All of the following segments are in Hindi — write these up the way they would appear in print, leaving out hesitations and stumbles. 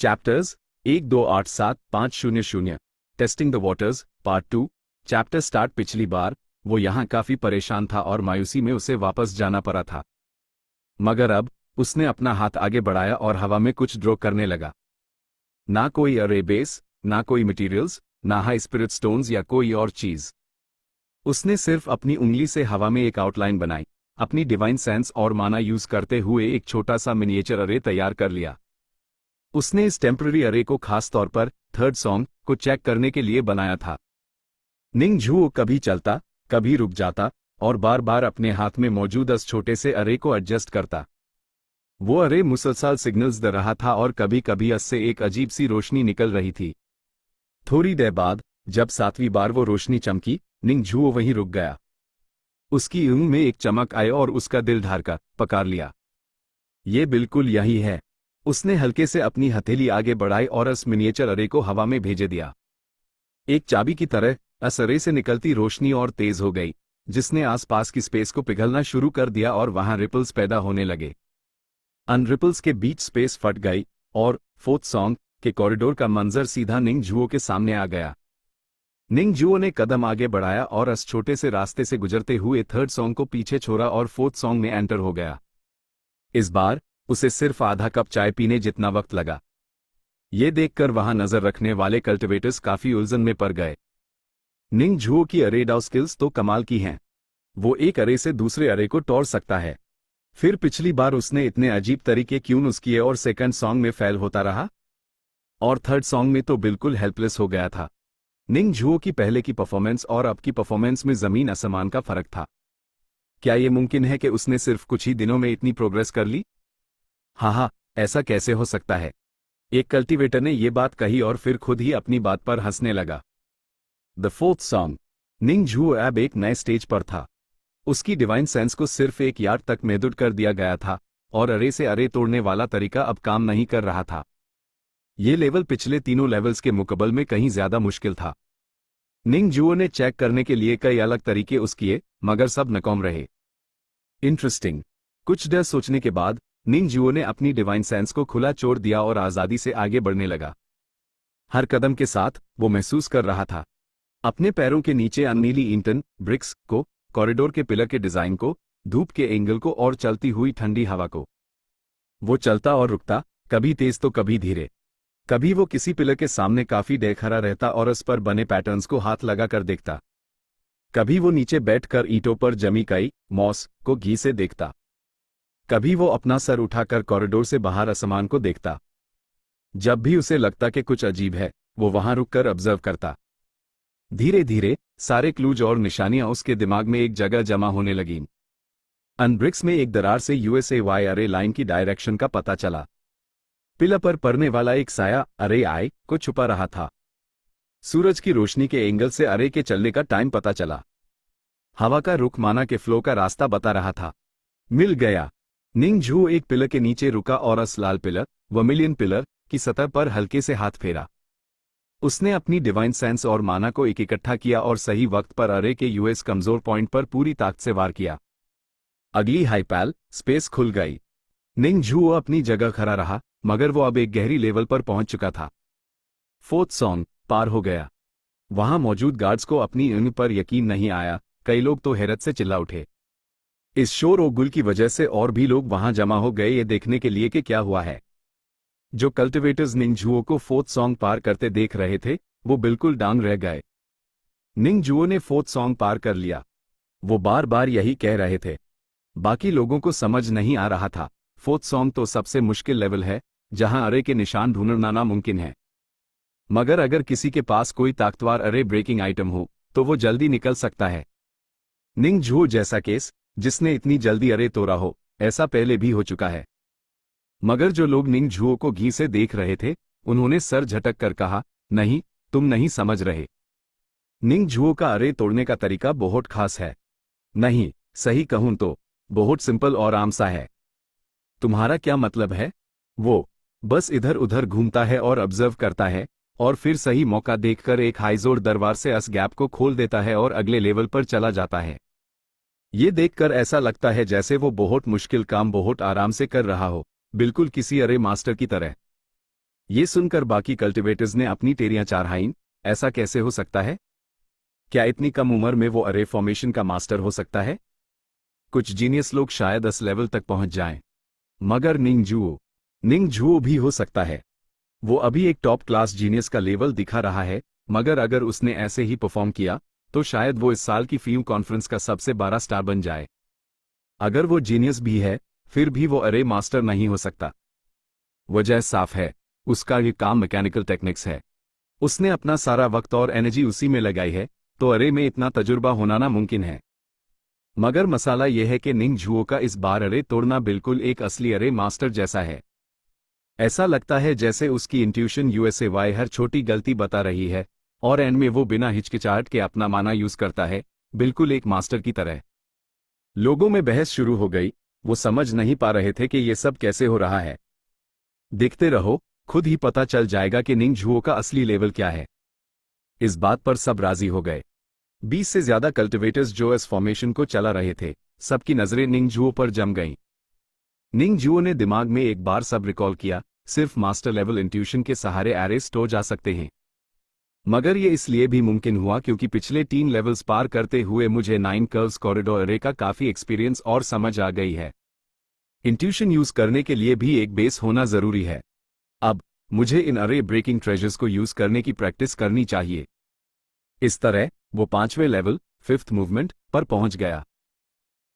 Chapters 1, 2, 8, 7, 5, 0, 0 testing the waters part 2। Chapter start. पिछली बार वो यहाँ काफी परेशान था और मायूसी में उसे वापस जाना पड़ा था, मगर अब उसने अपना हाथ आगे बढ़ाया और हवा में कुछ ड्रॉ करने लगा। ना कोई अरे बेस, ना कोई मटेरियल्स, ना हाई स्पिरिट स्टोन्स या कोई और चीज। उसने सिर्फ अपनी उंगली से हवा में एक आउटलाइन बनाई। अपनी डिवाइन सेंस और माना यूज करते हुए एक छोटा सा मिनिएचर अरे तैयार कर लिया। उसने इस टेम्पररी अरे को खास तौर पर थर्ड सॉन्ग को चेक करने के लिए बनाया था। निंग झुओ कभी चलता, कभी रुक जाता और बार बार अपने हाथ में मौजूद इस छोटे से अरे को एडजस्ट करता। वो अरे मुसलसल सिग्नल्स दे रहा था और कभी कभी इससे एक अजीब सी रोशनी निकल रही थी। थोड़ी देर बाद जब 7वीं बार वो रोशनी चमकी, निंग झुओ वहीं रुक गया। उसकी ऊँग में एक चमक आई और उसका दिल धड़का पकार लिया। ये बिल्कुल यही है। उसने हल्के से अपनी हथेली आगे बढ़ाई और इस मिनिएचर अरे को हवा में भेजे दिया। एक चाबी की तरह इस अरे से निकलती रोशनी और तेज हो गई, जिसने आसपास की स्पेस को पिघलना शुरू कर दिया और वहां रिपल्स पैदा होने लगे। अन रिपल्स के बीच स्पेस फट गई और फोर्थ सॉन्ग के कॉरिडोर का मंजर सीधा निंग झुओ के सामने आ गया। निंग झुओ ने कदम आगे बढ़ाया और इस छोटे से रास्ते से गुजरते हुए थर्ड सॉन्ग को पीछे छोड़ा और फोर्थ सॉन्ग में एंटर हो गया। इस बार उसे सिर्फ आधा कप चाय पीने जितना वक्त लगा। ये देखकर वहां नजर रखने वाले कल्टिवेटर्स काफी उलझन में पड़ गए। निंग झुओ की अरे डाउ स्किल्स तो कमाल की हैं। वो एक अरे से दूसरे अरे को तोड़ सकता है। फिर पिछली बार उसने इतने अजीब तरीके क्यों यूज किए और सेकंड सॉन्ग में फेल होता रहा, और थर्ड सॉन्ग में तो बिल्कुल हेल्पलेस हो गया था। निंग झुओ की पहले की परफॉर्मेंस और अब की परफॉर्मेंस में जमीन आसमान का फर्क था। क्या यह मुमकिन है कि उसने सिर्फ कुछ ही दिनों में इतनी प्रोग्रेस कर ली? हाँ, ऐसा कैसे हो सकता है? एक कल्टीवेटर ने यह बात कही और फिर खुद ही अपनी बात पर हंसने लगा। The fourth song. Ning Zhuo अब एक नए स्टेज पर था। उसकी डिवाइन सेंस को सिर्फ 1 यार्ड तक महदूद कर दिया गया था और अरे से अरे तोड़ने वाला तरीका अब काम नहीं कर रहा था। ये लेवल पिछले तीनों लेवल्स के मुकाबले में कहीं ज्यादा मुश्किल था। निंग झुओ ने चेक करने के लिए कई अलग तरीके किए, मगर सब नाकाम रहे। इंटरेस्टिंग। कुछ देर सोचने के बाद निंग झुओ ने अपनी डिवाइन सेंस को खुला छोड़ दिया और आजादी से आगे बढ़ने लगा। हर कदम के साथ वो महसूस कर रहा था अपने पैरों के नीचे अननीली ईंटन ब्रिक्स को, कॉरिडोर के पिलर के डिजाइन को, धूप के एंगल को और चलती हुई ठंडी हवा को। वो चलता और रुकता, कभी तेज तो कभी धीरे। कभी वो किसी पिलर के सामने काफी देर खड़ा रहता और उस पर बने पैटर्न्स को हाथ लगाकर देखता। कभी वो नीचे बैठकर ईंटों पर जमी कई मॉस को घी से देखता। कभी वो अपना सर उठाकर कॉरिडोर से बाहर आसमान को देखता। जब भी उसे लगता कि कुछ अजीब है, वो वहां रुककर ऑब्जर्व करता। धीरे धीरे सारे क्लूज और निशानियां उसके दिमाग में एक जगह जमा होने लगीं। अनब्रिक्स में एक दरार से यूएसए अरे लाइन की डायरेक्शन का पता चला। पिलर पर पड़ने वाला एक साया अरे आई को छुपा रहा था। सूरज की रोशनी के एंगल से अरे के चलने का टाइम पता चला। हवा का रुख माना के फ्लो का रास्ता बता रहा था। मिल गया। निंग झुओ एक पिलर के नीचे रुका और इस लाल पिलर वर्मिलियन पिलर की सतह पर हल्के से हाथ फेरा। उसने अपनी डिवाइन सेंस और माना को एक इकट्ठा किया और सही वक्त पर अरे के यूएस कमजोर पॉइंट पर पूरी ताकत से वार किया। अगली हाइपैल स्पेस खुल गई। निंग झुओ अपनी जगह खड़ा रहा, मगर वो अब एक गहरी लेवल पर पहुंच चुका था। फोर्थ सॉन्ग पार हो गया। वहां मौजूद गार्ड्स को अपनी ऊँग पर यकीन नहीं आया। कई लोग तो हैरत से चिल्ला उठे। इस शोर और गुल की वजह से और भी लोग वहां जमा हो गए ये देखने के लिए कि क्या हुआ है। जो कल्टिवेटर्स निंग झुओ को फोर्थ सॉन्ग पार करते देख रहे थे, वो बिल्कुल दंग रह गए। निंग झुओ ने फोर्थ सॉन्ग पार कर लिया। वो बार बार यही कह रहे थे। बाकी लोगों को समझ नहीं आ रहा था। फोर्थ सॉन्ग तो सबसे मुश्किल लेवल है, जहां अरे के निशान ढूंढना नामुमकिन है। मगर अगर किसी के पास कोई ताकतवर अरे ब्रेकिंग आइटम हो, तो वो जल्दी निकल सकता है। निंग झुओ जैसा केस जिसने इतनी जल्दी अरे तोड़ा हो, ऐसा पहले भी हो चुका है। मगर जो लोग निंग झुओ को घी से देख रहे थे, उन्होंने सर झटक कर कहा, नहीं, तुम नहीं समझ रहे। निंग झुओ का अरे तोड़ने का तरीका बहुत खास है। नहीं, सही कहूं तो बहुत सिंपल और आम सा है। तुम्हारा क्या मतलब है? वो बस इधर उधर घूमता है और ऑब्जर्व करता है, और फिर सही मौका देखकर एक हाईजोर दरवार से इस गैप को खोल देता है और अगले लेवल पर चला जाता है। ये देखकर ऐसा लगता है जैसे वो बहुत मुश्किल काम बहुत आराम से कर रहा हो, बिल्कुल किसी अरे मास्टर की तरह। ये सुनकर बाकी कल्टिवेटर्स ने अपनी टेरियां चाढ़ाईं। ऐसा कैसे हो सकता है? क्या इतनी कम उम्र में वो अरे फॉर्मेशन का मास्टर हो सकता है? कुछ जीनियस लोग शायद 10 लेवल तक पहुंच जाएं। मगर निंगजुओ भी हो सकता है। वो अभी एक टॉप क्लास जीनियस का लेवल दिखा रहा है, मगर अगर उसने ऐसे ही परफॉर्म किया तो शायद वो इस साल की फील्ड कॉन्फ्रेंस का सबसे बड़ा स्टार बन जाए। अगर वो जीनियस भी है, फिर भी वो अरे मास्टर नहीं हो सकता। वजह साफ है, उसका ये काम मैकेनिकल टेक्निक्स है। उसने अपना सारा वक्त और एनर्जी उसी में लगाई है, तो अरे में इतना तजुर्बा होना नामुमकिन है। मगर मसाला यह है कि निंगजुओ का इस बार अरे तोड़ना बिल्कुल एक असली अरे मास्टर जैसा है। ऐसा लगता है जैसे उसकी इंट्यूशन यूएसए हर छोटी गलती बता रही है, और एंड में वो बिना हिचकिचाहट के अपना माना यूज करता है, बिल्कुल एक मास्टर की तरह। लोगों में बहस शुरू हो गई। वो समझ नहीं पा रहे थे कि ये सब कैसे हो रहा है। देखते रहो, खुद ही पता चल जाएगा कि निंगजुओ का असली लेवल क्या है। इस बात पर सब राजी हो गए। 20 से ज्यादा कल्टिवेटर्स जो इस फॉर्मेशन को चला रहे थे, सबकी नजरें निंगजुओ पर जम गईं। निंगजुओ ने दिमाग में एक बार सब रिकॉल किया, सिर्फ मास्टर लेवल इंट्यूशन के सहारे एरेस्ट हो जा सकते हैं। मगर ये इसलिए भी मुमकिन हुआ क्योंकि पिछले 3 लेवल्स पार करते हुए मुझे 9 कर्व्स कॉरिडोर अरे का काफी एक्सपीरियंस और समझ आ गई है। इंट्यूशन यूज करने के लिए भी एक बेस होना जरूरी है। अब मुझे इन अरे ब्रेकिंग ट्रेजर्स को यूज करने की प्रैक्टिस करनी चाहिए। इस तरह वो 5वें लेवल 5th मूवमेंट पर पहुंच गया।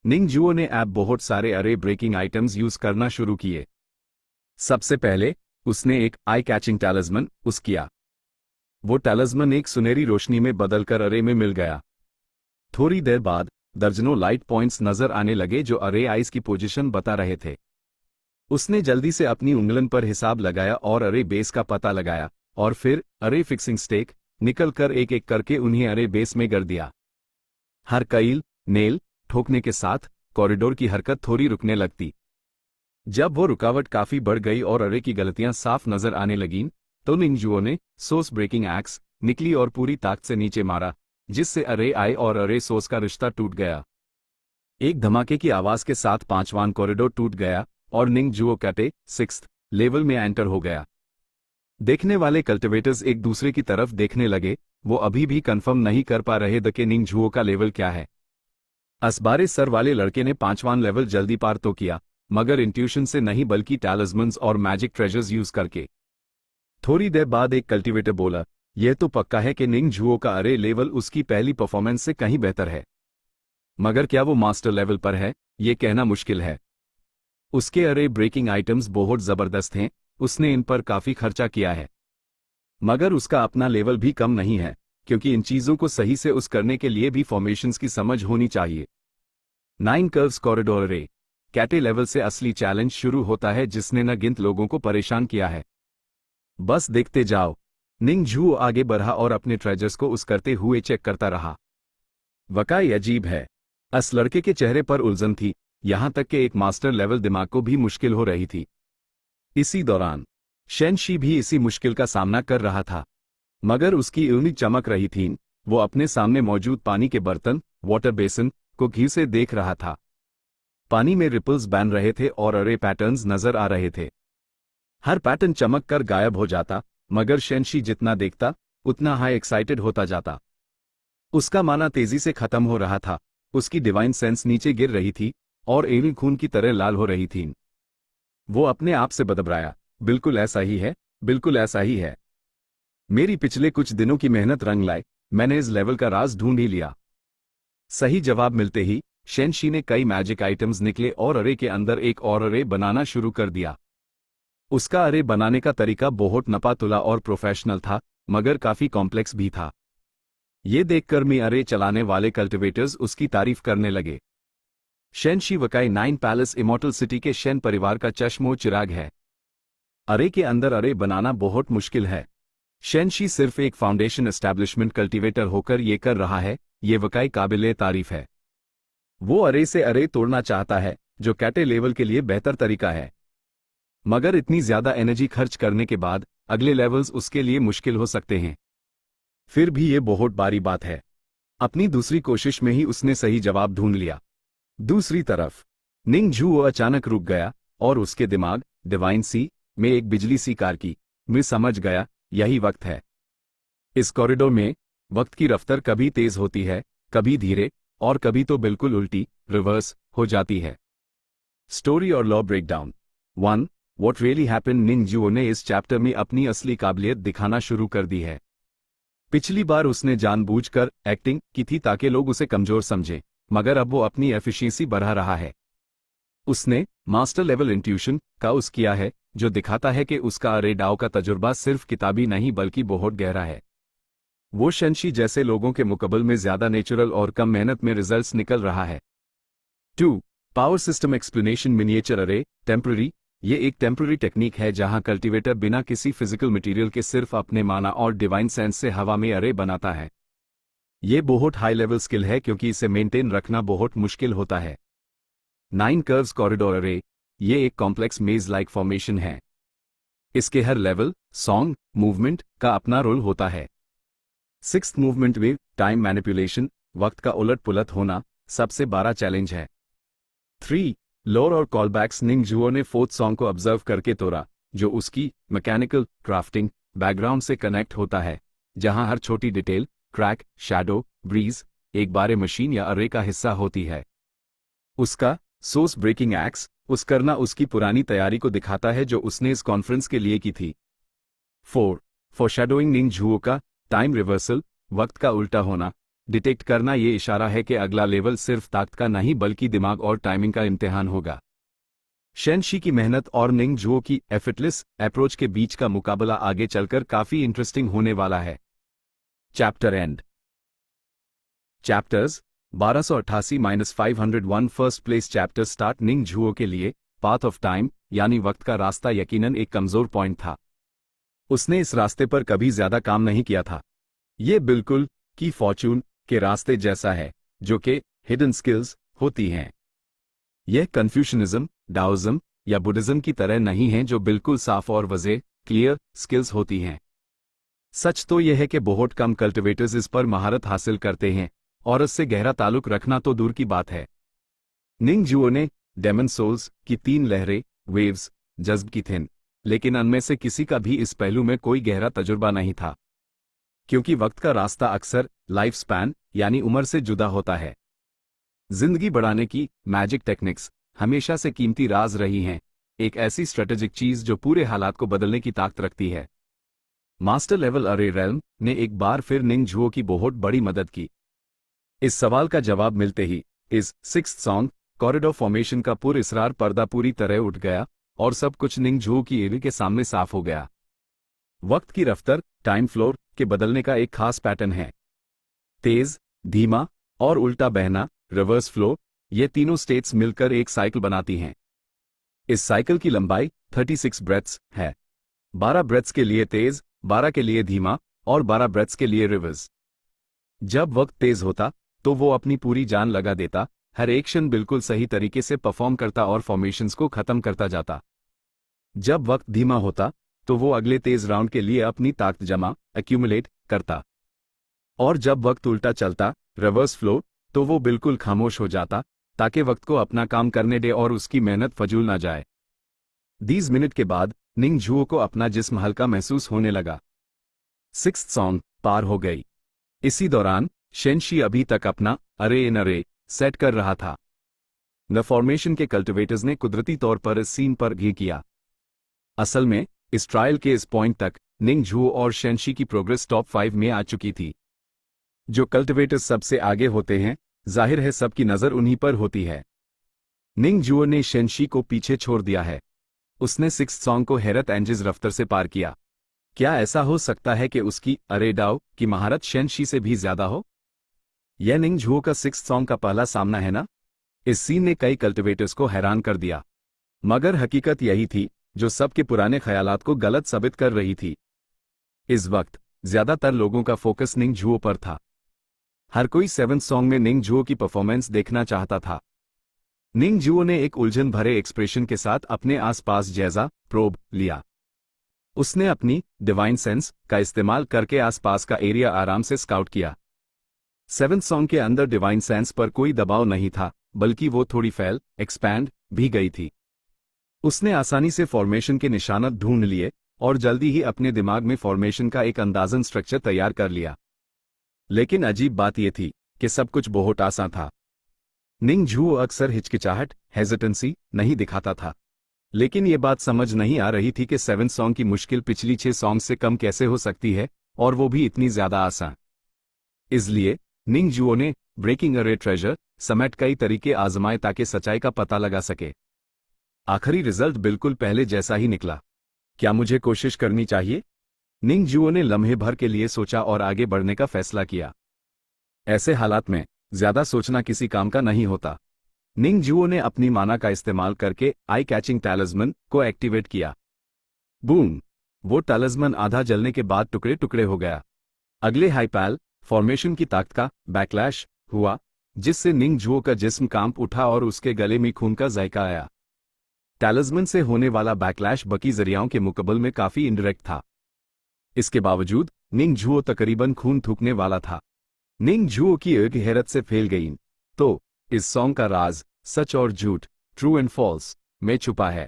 निंगजुओ ने अब बहुत सारे अरे ब्रेकिंग आइटम्स यूज करना शुरू किए। सबसे पहले उसने एक आई कैचिंग टैलिस्मन यूज किया। वो टैलिस्मन एक सुनहरी रोशनी में बदलकर अरे में मिल गया। थोड़ी देर बाद दर्जनों लाइट पॉइंट्स नजर आने लगे जो अरे आइस की पोजीशन बता रहे थे। उसने जल्दी से अपनी उंगलन पर हिसाब लगाया और अरे बेस का पता लगाया, और फिर अरे फिक्सिंग स्टेक निकल कर एक एक करके उन्हें अरे बेस में कर दिया। हर कील नेल ठोकने के साथ कॉरिडोर की हरकत थोड़ी रुकने लगती। जब वो रुकावट काफी बढ़ गई और अरे की गलतियां साफ नजर आने लगीं, तो निंगजुओ ने सोस ब्रेकिंग एक्स निकली और पूरी ताकत से नीचे मारा, जिससे अरे आई और अरे सोस का रिश्ता टूट गया। एक धमाके की आवाज के साथ 5वां कॉरिडोर टूट गया और निंगजुओ कैटे 6th लेवल में एंटर हो गया। देखने वाले कल्टिवेटर्स एक दूसरे की तरफ देखने लगे। वो अभी भी कंफर्म नहीं कर पा रहे थे कि निंगजुओ का लेवल क्या है। असबारे सर वाले लड़के ने 5वां लेवल जल्दी पार तो किया, मगर इंट्यूशन से नहीं बल्कि टैलिस्मन्स और मैजिक ट्रेजर्स यूज करके। थोड़ी देर बाद एक कल्टिवेटर बोला, यह तो पक्का है कि निंगजुओ का अरे लेवल उसकी पहली परफॉर्मेंस से कहीं बेहतर है। मगर क्या वो मास्टर लेवल पर है, ये कहना मुश्किल है। उसके अरे ब्रेकिंग आइटम्स बहुत जबरदस्त हैं, उसने इन पर काफी खर्चा किया है। मगर उसका अपना लेवल भी कम नहीं है, क्योंकि इन चीजों को सही से उस करने के लिए भी फॉर्मेशंस की समझ होनी चाहिए। 9 कर्व्स कॉरिडोर अरे कैटे लेवल से असली चैलेंज शुरू होता है, जिसने न गिनत लोगों को परेशान किया है। बस देखते जाओ। निंगजुओ आगे बढ़ा और अपने ट्रेजर्स को उस करते हुए चेक करता रहा। वाकई अजीब है। इस लड़के के चेहरे पर उलझन थी, यहां तक कि एक मास्टर लेवल दिमाग को भी मुश्किल हो रही थी। इसी दौरान शेनशी भी इसी मुश्किल का सामना कर रहा था, मगर उसकी उंगली चमक रही थी। वो अपने सामने मौजूद पानी के बर्तन वाटर बेसिन को घी से देख रहा था। पानी में रिपल्स बन रहे थे और अरे पैटर्न्स नजर आ रहे थे। हर पैटर्न चमक कर गायब हो जाता, मगर शेनशी जितना देखता उतना हाई एक्साइटेड होता जाता। उसका माना तेजी से खत्म हो रहा था, उसकी डिवाइन सेंस नीचे गिर रही थी और एवी खून की तरह लाल हो रही थी। वो अपने आप से बदबराया, बिल्कुल ऐसा ही है, बिल्कुल ऐसा ही है। मेरी पिछले कुछ दिनों की मेहनत रंग लाए, मैंने इस लेवल का राज ढूंढ ही लिया। सही जवाब मिलते ही शेनशी ने कई मैजिक आइटम्स निकले और अरे के अंदर एक और अरे बनाना शुरू कर दिया। उसका अरे बनाने का तरीका बहुत नपातुला और प्रोफेशनल था, मगर काफी कॉम्प्लेक्स भी था। ये देखकर मैं अरे चलाने वाले कल्टिवेटर्स उसकी तारीफ करने लगे। शेनशी वकाई 9 पैलेस इमॉर्टल सिटी के शेन परिवार का चश्मो चिराग है। अरे के अंदर अरे बनाना बहुत मुश्किल है। शेनशी सिर्फ एक फाउंडेशन एस्टैब्लिशमेंट कल्टिवेटर होकर ये कर रहा है, ये वकाई काबिले तारीफ है। वो अरे से अरे तोड़ना चाहता है, जो कैटे लेवल के लिए बेहतर तरीका है। मगर इतनी ज्यादा एनर्जी खर्च करने के बाद अगले लेवल्स उसके लिए मुश्किल हो सकते हैं। फिर भी ये बहुत बड़ी बात है। अपनी दूसरी कोशिश में ही उसने सही जवाब ढूंढ लिया। दूसरी तरफ निंगजुओ अचानक रुक गया और उसके दिमाग डिवाइन सी में एक बिजली सी कार की मैं समझ गया, यही वक्त है। इस कॉरिडोर में वक्त की रफ्तार कभी तेज होती है, कभी धीरे, और कभी तो बिल्कुल उल्टी, रिवर्स हो जाती है। स्टोरी और lore breakdown. 1. What really happened. Ning Zhuo ने इस चैप्टर में अपनी असली काबिलियत दिखाना शुरू कर दी है। पिछली बार उसने जानबूझकर एक्टिंग की थी ताकि लोग उसे कमजोर समझें, मगर अब वो अपनी एफिशिएंसी बढ़ा रहा है। उसने मास्टर लेवल इंट्यूशन का यूज किया है, जो दिखाता है कि उसका अरे डाओ का तजुर्बा सिर्फ किताबी नहीं बल्कि बहुत गहरा है। वो शेनशी जैसे लोगों के मुकाबले में ज्यादा नेचुरल और कम मेहनत में रिजल्ट्स निकल रहा है। 2. Power system explanation. मिनिएचर अरे टेम्पररी। ये एक टेम्पररी टेक्निक है जहां कल्टीवेटर बिना किसी फिजिकल मटेरियल के सिर्फ अपने माना और डिवाइन सेंस से हवा में अरे बनाता है। ये बहुत हाई लेवल स्किल है क्योंकि इसे मेंटेन रखना बहुत मुश्किल होता है। 9 कर्व्स कॉरिडोर अरे। ये एक कॉम्प्लेक्स मेज लाइक फॉर्मेशन है। इसके हर लेवल, सॉन्ग, मूवमेंट का अपना रोल होता है। 6th movement wave time manipulation. वक्त का उलट पुलट होना सबसे बड़ा चैलेंज है। 3. लोर और कॉलबैक्स। निंग जुओ ने 4th सॉन्ग को ऑब्जर्व करके तोड़ा, जो उसकी मैकेनिकल क्राफ्टिंग बैकग्राउंड से कनेक्ट होता है, जहां हर छोटी डिटेल, क्रैक, शैडो, ब्रीज एक बारे मशीन या अरे का हिस्सा होती है। उसका सोर्स ब्रेकिंग एक्स उस करना उसकी पुरानी तैयारी को दिखाता है जो उसने इस कॉन्फ्रेंस के लिए की थी। 4. फॉरशैडोइंग। निंग जुओ का टाइम रिवर्सल, वक्त का उल्टा होना, डिटेक्ट करना ये इशारा है कि अगला लेवल सिर्फ ताकत का नहीं बल्कि दिमाग और टाइमिंग का इम्तिहान होगा। शेनशी की मेहनत और निंग जुओ की एफर्टलेस अप्रोच के बीच का मुकाबला आगे चलकर काफी इंटरेस्टिंग होने वाला है। Chapter end. Chapters 1288-501 first place chapter start. Ning Zhuo के लिए पाथ ऑफ टाइम यानी वक्त का रास्ता यकीनन एक कमजोर पॉइंट था। उसने इस रास्ते पर कभी ज्यादा काम नहीं किया था। ये बिल्कुल की फॉर्चून के रास्ते जैसा है, जो कि हिडन स्किल्स होती हैं। यह कन्फ्यूशनिज्म, डाओइज्म या बुद्धिज्म की तरह नहीं है जो बिल्कुल साफ और वज़े क्लियर स्किल्स होती हैं। सच तो यह है कि बहुत कम कल्टिवेटर्स इस पर महारत हासिल करते हैं, और इससे गहरा ताल्लुक रखना तो दूर की बात है। निंग जुओ ने डेमन सोल्स की 3 लहरें, वेव्स, जज्ब की थीं, लेकिन उनमें से किसी का भी इस पहलू में कोई गहरा तजुर्बा नहीं था, क्योंकि वक्त का रास्ता अक्सर लाइफ स्पैन यानी उम्र से जुदा होता है। जिंदगी बढ़ाने की मैजिक टेक्निक्स हमेशा से कीमती राज रही हैं, एक ऐसी स्ट्रेटेजिक चीज जो पूरे हालात को बदलने की ताकत रखती है। मास्टर लेवल अरे रेल्म ने एक बार फिर निंग जुओ की बहुत बड़ी मदद की। इस सवाल का जवाब मिलते ही इस 6th सॉन्ग कॉरिडोर फॉर्मेशन का पुरअसरार पर्दा पूरी तरह उठ गया और सब कुछ निंग जुओ की एवी के सामने साफ हो गया। वक्त की रफ्तार टाइम फ्लोर के बदलने का एक खास पैटर्न है। तेज, धीमा और उल्टा बहना, रिवर्स फ्लो, ये तीनों स्टेट्स मिलकर एक साइकिल बनाती हैं। इस साइकिल की लंबाई 36 ब्रेथ्स है। 12 ब्रेथ्स के लिए तेज, 12 के लिए धीमा और 12 ब्रेथ्स के लिए रिवर्स। जब वक्त तेज होता तो वो अपनी पूरी जान लगा देता, हर एक क्षण बिल्कुल सही तरीके से परफॉर्म करता और फॉर्मेशंस को खत्म करता जाता। जब वक्त धीमा होता तो वो अगले तेज राउंड के लिए अपनी ताकत जमा एक्यूमुलेट करता, और जब वक्त उल्टा चलता रिवर्स फ्लो, तो वो बिल्कुल खामोश हो जाता ताकि वक्त को अपना काम करने दे और उसकी मेहनत फजूल ना जाए। 20 मिनट के बाद निंग जुओ को अपना जिस्म हल्का महसूस होने लगा। 6th सॉन्ग पार हो गई। इसी दौरान शेनशी अभी तक अपना अरे इन अरे सेट कर रहा था। द फॉर्मेशन के कल्टिवेटर्स ने कुदरती तौर पर इस सीन पर घी किया। असल में इस ट्रायल के इस पॉइंट तक निंग जुओ और शेनशी की प्रोग्रेस टॉप 5 में आ चुकी थी। जो कल्टिवेटर्स सबसे आगे होते हैं, जाहिर है सबकी नजर उन्हीं पर होती है। निंग जुओ ने शेनशी को पीछे छोड़ दिया है। उसने 6th सॉन्ग को हैरत एंजिज रफ्तार से पार किया। क्या ऐसा हो सकता है कि उसकी अरे डाओ की महारत शेनशी से भी ज्यादा हो? यह निंग जुओ का 6th सॉन्ग का पहला सामना है ना? इस सीन ने कई कल्टिवेटर्स को हैरान कर दिया, मगर हकीकत यही थी जो सबके पुराने ख्यालात को गलत साबित कर रही थी। इस वक्त ज्यादातर लोगों का फोकस निंग जुओ पर था। हर कोई 7th सॉन्ग में निंग जुओ की परफॉर्मेंस देखना चाहता था। निंग जुओ ने एक उलझन भरे एक्सप्रेशन के साथ अपने आसपास जायजा प्रोब लिया। उसने अपनी डिवाइन सेंस का इस्तेमाल करके आसपास का एरिया आराम से स्काउट किया। 7th सॉन्ग के अंदर डिवाइन सेंस पर कोई दबाव नहीं था, बल्कि वो थोड़ी फैल एक्सपैंड भी गई थी। उसने आसानी से फॉर्मेशन के निशानात ढूंढ लिए और जल्दी ही अपने दिमाग में फॉर्मेशन का एक अंदाजन स्ट्रक्चर तैयार कर लिया। लेकिन अजीब बात यह थी कि सब कुछ बहुत आसान था। निंग झुओ अक्सर हिचकिचाहट, हेजिटेंसी नहीं दिखाता था, लेकिन ये बात समझ नहीं आ रही थी कि 7 सॉन्ग की मुश्किल पिछली 6 सॉन्ग से कम कैसे हो सकती है, और वो भी इतनी ज्यादा आसान। इसलिए निंग झुओ ने ब्रेकिंग अ रे ट्रेजर समेत कई तरीके आजमाए ताकि सच्चाई का पता लगा सके। आखिरी रिजल्ट बिल्कुल पहले जैसा ही निकला। क्या मुझे कोशिश करनी चाहिए? निंग झुओ ने लम्हे भर के लिए सोचा और आगे बढ़ने का फैसला किया। ऐसे हालात में ज्यादा सोचना किसी काम का नहीं होता। निंग झुओ ने अपनी माना का इस्तेमाल करके आई कैचिंग टैलिस्मन को एक्टिवेट किया। बूम! वो टैलिस्मन आधा जलने के बाद टुकड़े टुकड़े हो गया। अगले हाइपैल फॉर्मेशन की ताकत का बैकलैश हुआ, जिससे निंग झुओ का जिस्म कांप उठा और उसके गले में खून का जायका आया। टैलिस्मन से होने वाला बैकलैश बाकी जरियाओं के मुकाबले में काफी इनडायरेक्ट था। इसके बावजूद निंग झुओ तकरीबन खून थूकने वाला था। निंग झुओ की एक हैरत से फैल गई। तो इस सॉन्ग का राज सच और झूठ, ट्रू एंड फॉल्स, में छुपा है।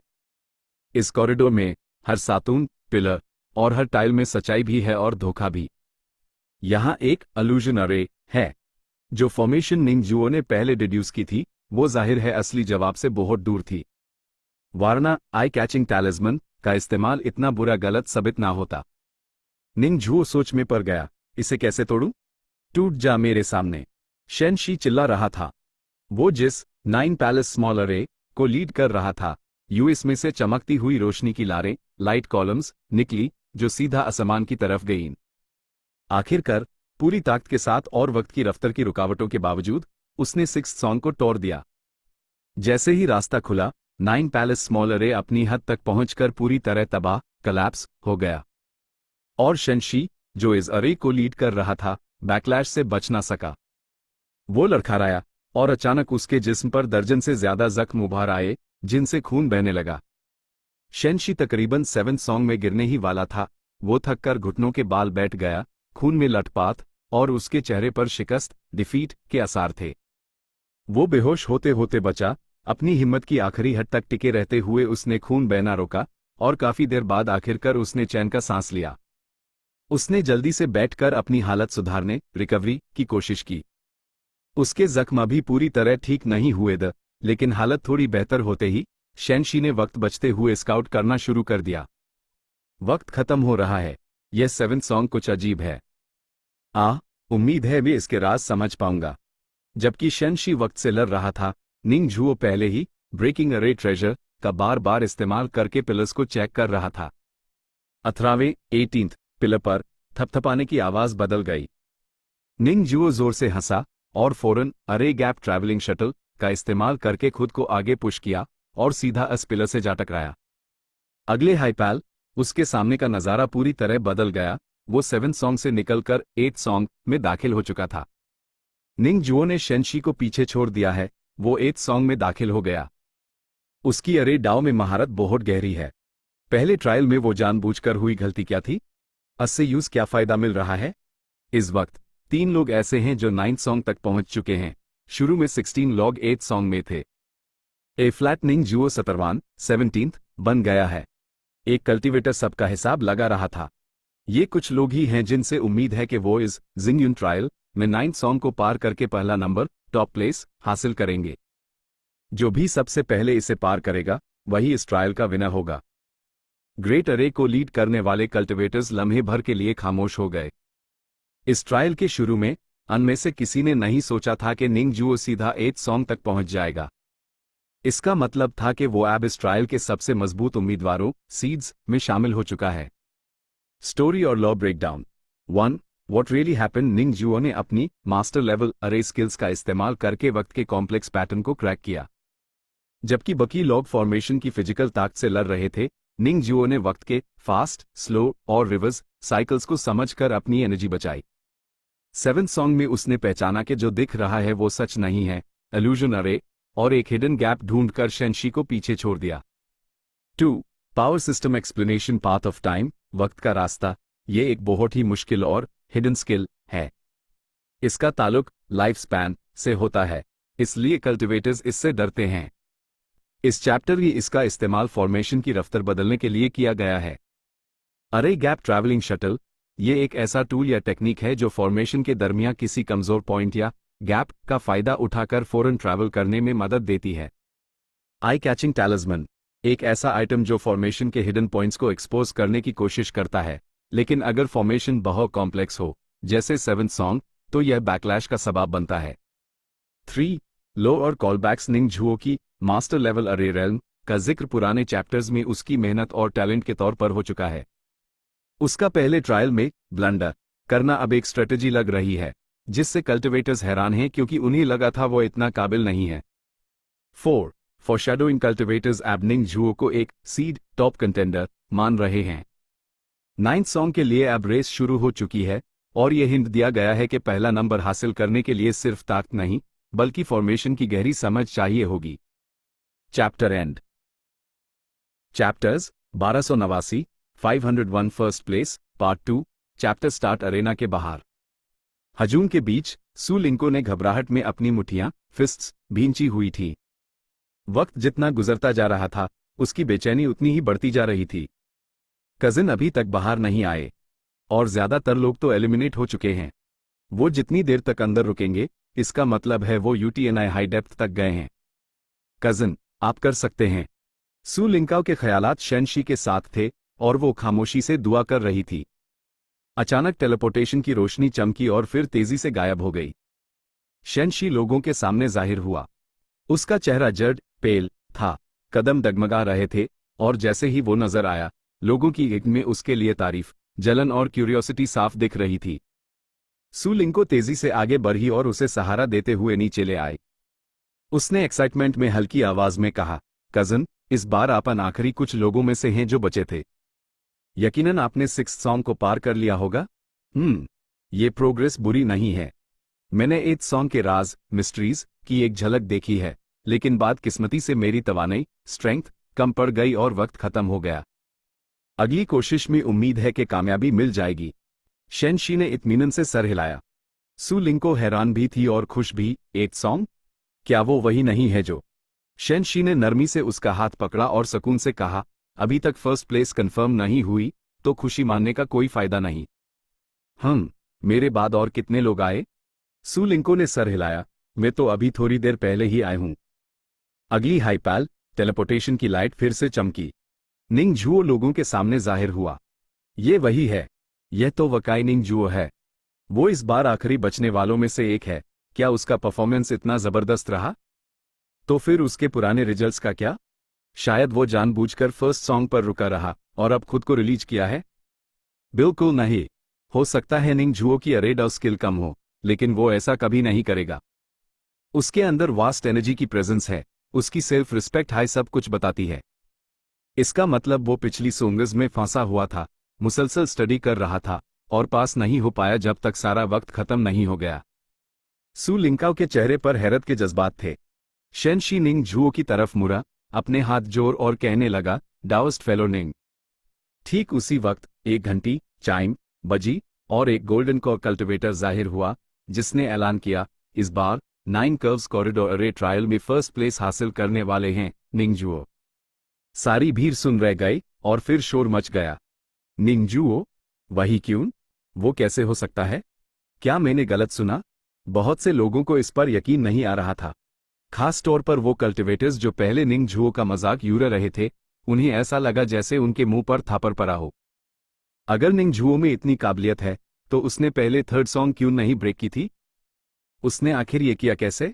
इस कॉरिडोर में हर सातून, पिलर और हर टाइल में सच्चाई भी है और धोखा भी। यहां एक अलूजन अरे है। जो फॉर्मेशन निंग झुओ ने पहले डिड्यूस की थी, वो जाहिर है असली जवाब से बहुत दूर थी, वरना आई कैचिंग टैलिस्मन का इस्तेमाल इतना बुरा गलत साबित ना होता। निंग झुओ सोच में पड़ गया, इसे कैसे तोड़ूं? टूट जा मेरे सामने, शेन शी चिल्ला रहा था। वो जिस 9 पैलेस स्मॉल अरे को लीड कर रहा था, यूएस में से चमकती हुई रोशनी की लारें, लाइट कॉलम्स निकली जो सीधा आसमान की तरफ गईं। आखिरकार पूरी ताकत के साथ और वक्त की रफ्तार की रुकावटों के बावजूद उसने 6 सॉन्ग को तोड़ दिया। जैसे ही रास्ता खुला, 9 पैलेस स्मॉल अरे अपनी हद तक पहुंचकर पूरी तरह तबाह कलैप्स हो गया, और शेनशी जो इस अरे को लीड कर रहा था, बैकलैश से बच ना सका। वो लड़खड़ाया और अचानक उसके जिस्म पर दर्जन से ज्यादा जख्म उभर आए, जिनसे खून बहने लगा। शेनशी तकरीबन 7 सॉन्ग में गिरने ही वाला था। वो थककर घुटनों के बाल बैठ गया, खून में लटपात, और उसके चेहरे पर शिकस्त, डिफीट के आसार थे। वो बेहोश होते होते बचा। अपनी हिम्मत की आखिरी हद तक टिके रहते हुए उसने खून बहना रोका, और काफी देर बाद आखिरकार उसने चैन का सांस लिया। उसने जल्दी से बैठकर अपनी हालत सुधारने, रिकवरी की कोशिश की। उसके जख्म अभी पूरी तरह ठीक नहीं हुए थे, लेकिन हालत थोड़ी बेहतर होते ही शेनशी ने वक्त बचते हुए स्काउट करना शुरू कर दिया। वक्त खत्म हो रहा है। यह 7 सॉन्ग कुछ अजीब है। उम्मीद है मैं इसके राज समझ पाऊंगा। जबकि शेनशी वक्त से लड़ रहा था, निंग झुओ पहले ही ब्रेकिंग अ रे ट्रेजर का बार बार इस्तेमाल करके पिलर्स को चेक कर रहा था। 18वें 18th पिलर पर थपथपाने की आवाज बदल गई। निंग झुओ जोर से हंसा और फौरन अरे गैप ट्रैवलिंग शटल का इस्तेमाल करके खुद को आगे पुश किया और सीधा इस पिलर से जा टकराया। अगले हाइपैल उसके सामने का नजारा पूरी तरह बदल गया। वो 7 सॉन्ग से निकलकर 8 सॉन्ग में दाखिल हो चुका था। निंग झुओ ने शेनशी को पीछे छोड़ दिया है। वो 8 सॉन्ग में दाखिल हो गया। उसकी अरे डाव में महारत बहुत गहरी है। पहले ट्रायल में वो जानबूझकर हुई गलती क्या थी? इससे यूज क्या फायदा मिल रहा है? इस वक्त 3 लोग ऐसे हैं जो 9 सॉन्ग तक पहुंच चुके हैं। शुरू में 16 लोग 8 सॉन्ग में थे। ए फ्लैट निंग झुओ 17th बन गया है। एक कल्टीवेटर सबका हिसाब लगा रहा था। ये कुछ लोग ही हैं जिनसे उम्मीद है कि वो इस जिंगयून ट्रायल में 9 सॉन्ग को पार करके पहला नंबर, टॉप प्लेस हासिल करेंगे। जो भी सबसे पहले इसे पार करेगा, वही इस ट्रायल का विनर होगा। ग्रेट अरे को लीड करने वाले कल्टिवेटर्स लम्हे भर के लिए खामोश हो गए। इस ट्रायल के शुरू में उनमें से किसी ने नहीं सोचा था कि निंग झुओ सीधा 8 सॉन्ग तक पहुंच जाएगा। इसका मतलब था कि वो अब इस ट्रायल के सबसे मजबूत उम्मीदवारों सीड्स में शामिल हो चुका है। स्टोरी और lore breakdown 1 what really happened. Ning Zhuo ने अपनी मास्टर लेवल अरे स्किल्स का इस्तेमाल करके वक्त के कॉम्प्लेक्स पैटर्न को क्रैक किया। जबकि बाकी लोग फॉर्मेशन की फिजिकल ताकत से लड़ रहे थे, निंग झुओ ने वक्त के फास्ट, स्लो और रिवर्स साइकिल्स को समझकर अपनी एनर्जी बचाई। 7 सॉन्ग में उसने पहचाना कि जो दिख रहा है वो सच नहीं है, इल्यूजन अरे, और एक हिडन गैप ढूंढकर शेनशी को पीछे छोड़ दिया। 2 power system explanation path of time. वक्त का रास्ता। ये एक बहुत ही मुश्किल और हिडन स्किल है। इसका ताल्लुक लाइफ स्पैन से होता है, इसलिए कल्टिवेटर्स इससे डरते हैं। इस चैप्टर में इसका इस्तेमाल फॉर्मेशन की रफ्तार बदलने के लिए किया गया है। अरे गैप ट्रैवलिंग शटल, ये एक ऐसा टूल या टेक्निक है जो फॉर्मेशन के दरमियान किसी कमजोर पॉइंट या गैप का फायदा उठाकर फौरन ट्रैवल करने में मदद देती है। आई कैचिंग टैलिस्मन, एक ऐसा आइटम जो फॉर्मेशन के हिडन पॉइंट्स को एक्सपोज करने की कोशिश करता है, लेकिन अगर फॉर्मेशन बहुत कॉम्प्लेक्स हो, जैसे सेवंथ सॉन्ग, तो यह बैकलैश का सबब बनता है। 3. लो और कॉलबैक्स। निंग झुओ की मास्टर लेवल अरे रेल्म का जिक्र पुराने चैप्टर्स में उसकी मेहनत और टैलेंट के तौर पर हो चुका है। उसका पहले ट्रायल में ब्लंडर करना अब एक स्ट्रेटजी लग रही है, जिससे कल्टिवेटर्स हैरान हैं क्योंकि उन्हें लगा था वो इतना काबिल नहीं है। 4. फॉरशैडोइंग। कल्टिवेटर्स अब निंग झुओ को एक सीड टॉप कंटेंडर मान रहे हैं। 9th सॉन्ग के लिए अब रेस शुरू हो चुकी है और यह हिंट दिया गया है कि पहला नंबर हासिल करने के लिए सिर्फ ताकत नहीं, बल्कि फॉर्मेशन की गहरी समझ चाहिए होगी। Chapter end. Chapters 1289, 501 first place, part 2। Chapter start. Arena के बाहर हजूम के बीच सू लिंको ने घबराहट में अपनी मुठ्ठियां फिस्ट्स भींची हुई थी। वक्त जितना गुजरता जा रहा था, उसकी बेचैनी उतनी ही बढ़ती जा रही थी। कजिन अभी तक बाहर नहीं आए और ज्यादातर लोग तो एलिमिनेट हो चुके हैं। वो जितनी देर तक अंदर रुकेंगे, इसका मतलब है वो यूटीएनआई हाई डेप्थ तक गए हैं। कजिन, आप कर सकते हैं। सू लिंकाओ के ख्यालात शेनशी के साथ थे और वो खामोशी से दुआ कर रही थी। अचानक टेलीपोर्टेशन की रोशनी चमकी और फिर तेजी से गायब हो गई। शेनशी लोगों के सामने जाहिर हुआ। उसका चेहरा जड़ पेल था, कदम डगमगा रहे थे और जैसे ही वो नजर आया, लोगों की एक में उसके लिए तारीफ, जलन और क्यूरियोसिटी साफ दिख रही थी। सू लिंको तेजी से आगे बढ़ी और उसे सहारा देते हुए नीचे ले आए। उसने एक्साइटमेंट में हल्की आवाज में कहा, कजन, इस बार अपन आखिरी कुछ लोगों में से हैं जो बचे थे। यकीनन आपने 6th सॉन्ग को पार कर लिया होगा। ये प्रोग्रेस बुरी नहीं है। मैंने 8th सॉन्ग के राज, मिस्ट्रीज की एक झलक देखी है, लेकिन बदकिस्मती से मेरी तवानाई, स्ट्रेंथ कम पड़ गई और वक्त खत्म हो गया। अगली कोशिश में उम्मीद है कि कामयाबी मिल जाएगी। शेनशी ने इत्मीनान से सर हिलाया। सू लिंको हैरान भी थी और खुश भी। 8th song? क्या वो वही नहीं है जो? शेनशी ने नरमी से उसका हाथ पकड़ा और सुकून से कहा, अभी तक फर्स्ट प्लेस कंफर्म नहीं हुई, तो खुशी मानने का कोई फायदा नहीं। मेरे बाद और कितने लोग आए? सू लिंको ने सर हिलाया, मैं तो अभी थोड़ी देर पहले ही आया हूं। अगली हाइपैल टेलीपोर्टेशन की लाइट फिर से चमकी। निंग झुओ लोगों के सामने जाहिर हुआ। ये वही है। यह तो वकाई निंग झुओ है। वो इस बार आखिरी बचने वालों में से एक है। क्या उसका परफॉर्मेंस इतना जबरदस्त रहा? तो फिर उसके पुराने रिजल्ट्स का क्या? शायद वो जानबूझकर फर्स्ट सॉन्ग पर रुका रहा और अब खुद को रिलीज किया है। बिल्कुल नहीं। हो सकता है निंग झुओ की अरेड और स्किल कम हो, लेकिन वो ऐसा कभी नहीं करेगा। उसके अंदर वास्ट एनर्जी की प्रेजेंस है, उसकी सेल्फ रिस्पेक्ट हाई सब कुछ बताती है। इसका मतलब वो पिछली सोंगज में फंसा हुआ था, मुसलसल स्टडी कर रहा था और पास नहीं हो पाया जब तक सारा वक्त खत्म नहीं हो गया। सू लिंकाओ के चेहरे पर हैरत के जज्बात थे। शेनशी निंग झुओ की तरफ मुड़ा, अपने हाथ जोड़ और कहने लगा, डाओस्ट फेलो निंग। ठीक उसी वक्त एक घंटी चाइम बजी और एक गोल्डन कोर कल्टिवेटर जाहिर हुआ, जिसने ऐलान किया, इस बार 9 कर्व्स कॉरिडोर अरे ट्रायल में फर्स्ट प्लेस हासिल करने वाले हैं निंग झुओ। सारी भीड़ सुन रह गई और फिर शोर मच गया। निंग झुओ? वही क्यों? वो कैसे हो सकता है? क्या मैंने गलत सुना? बहुत से लोगों को इस पर यकीन नहीं आ रहा था, खास तौर पर वो कल्टिवेटर्स जो पहले निंग झुओ का मजाक उड़ा रहे थे। उन्हें ऐसा लगा जैसे उनके मुंह पर थापर पड़ा हो। अगर निंग झुओ में इतनी काबिलियत है, तो उसने पहले 3rd सॉन्ग क्यों नहीं ब्रेक की थी? उसने आखिर ये किया कैसे?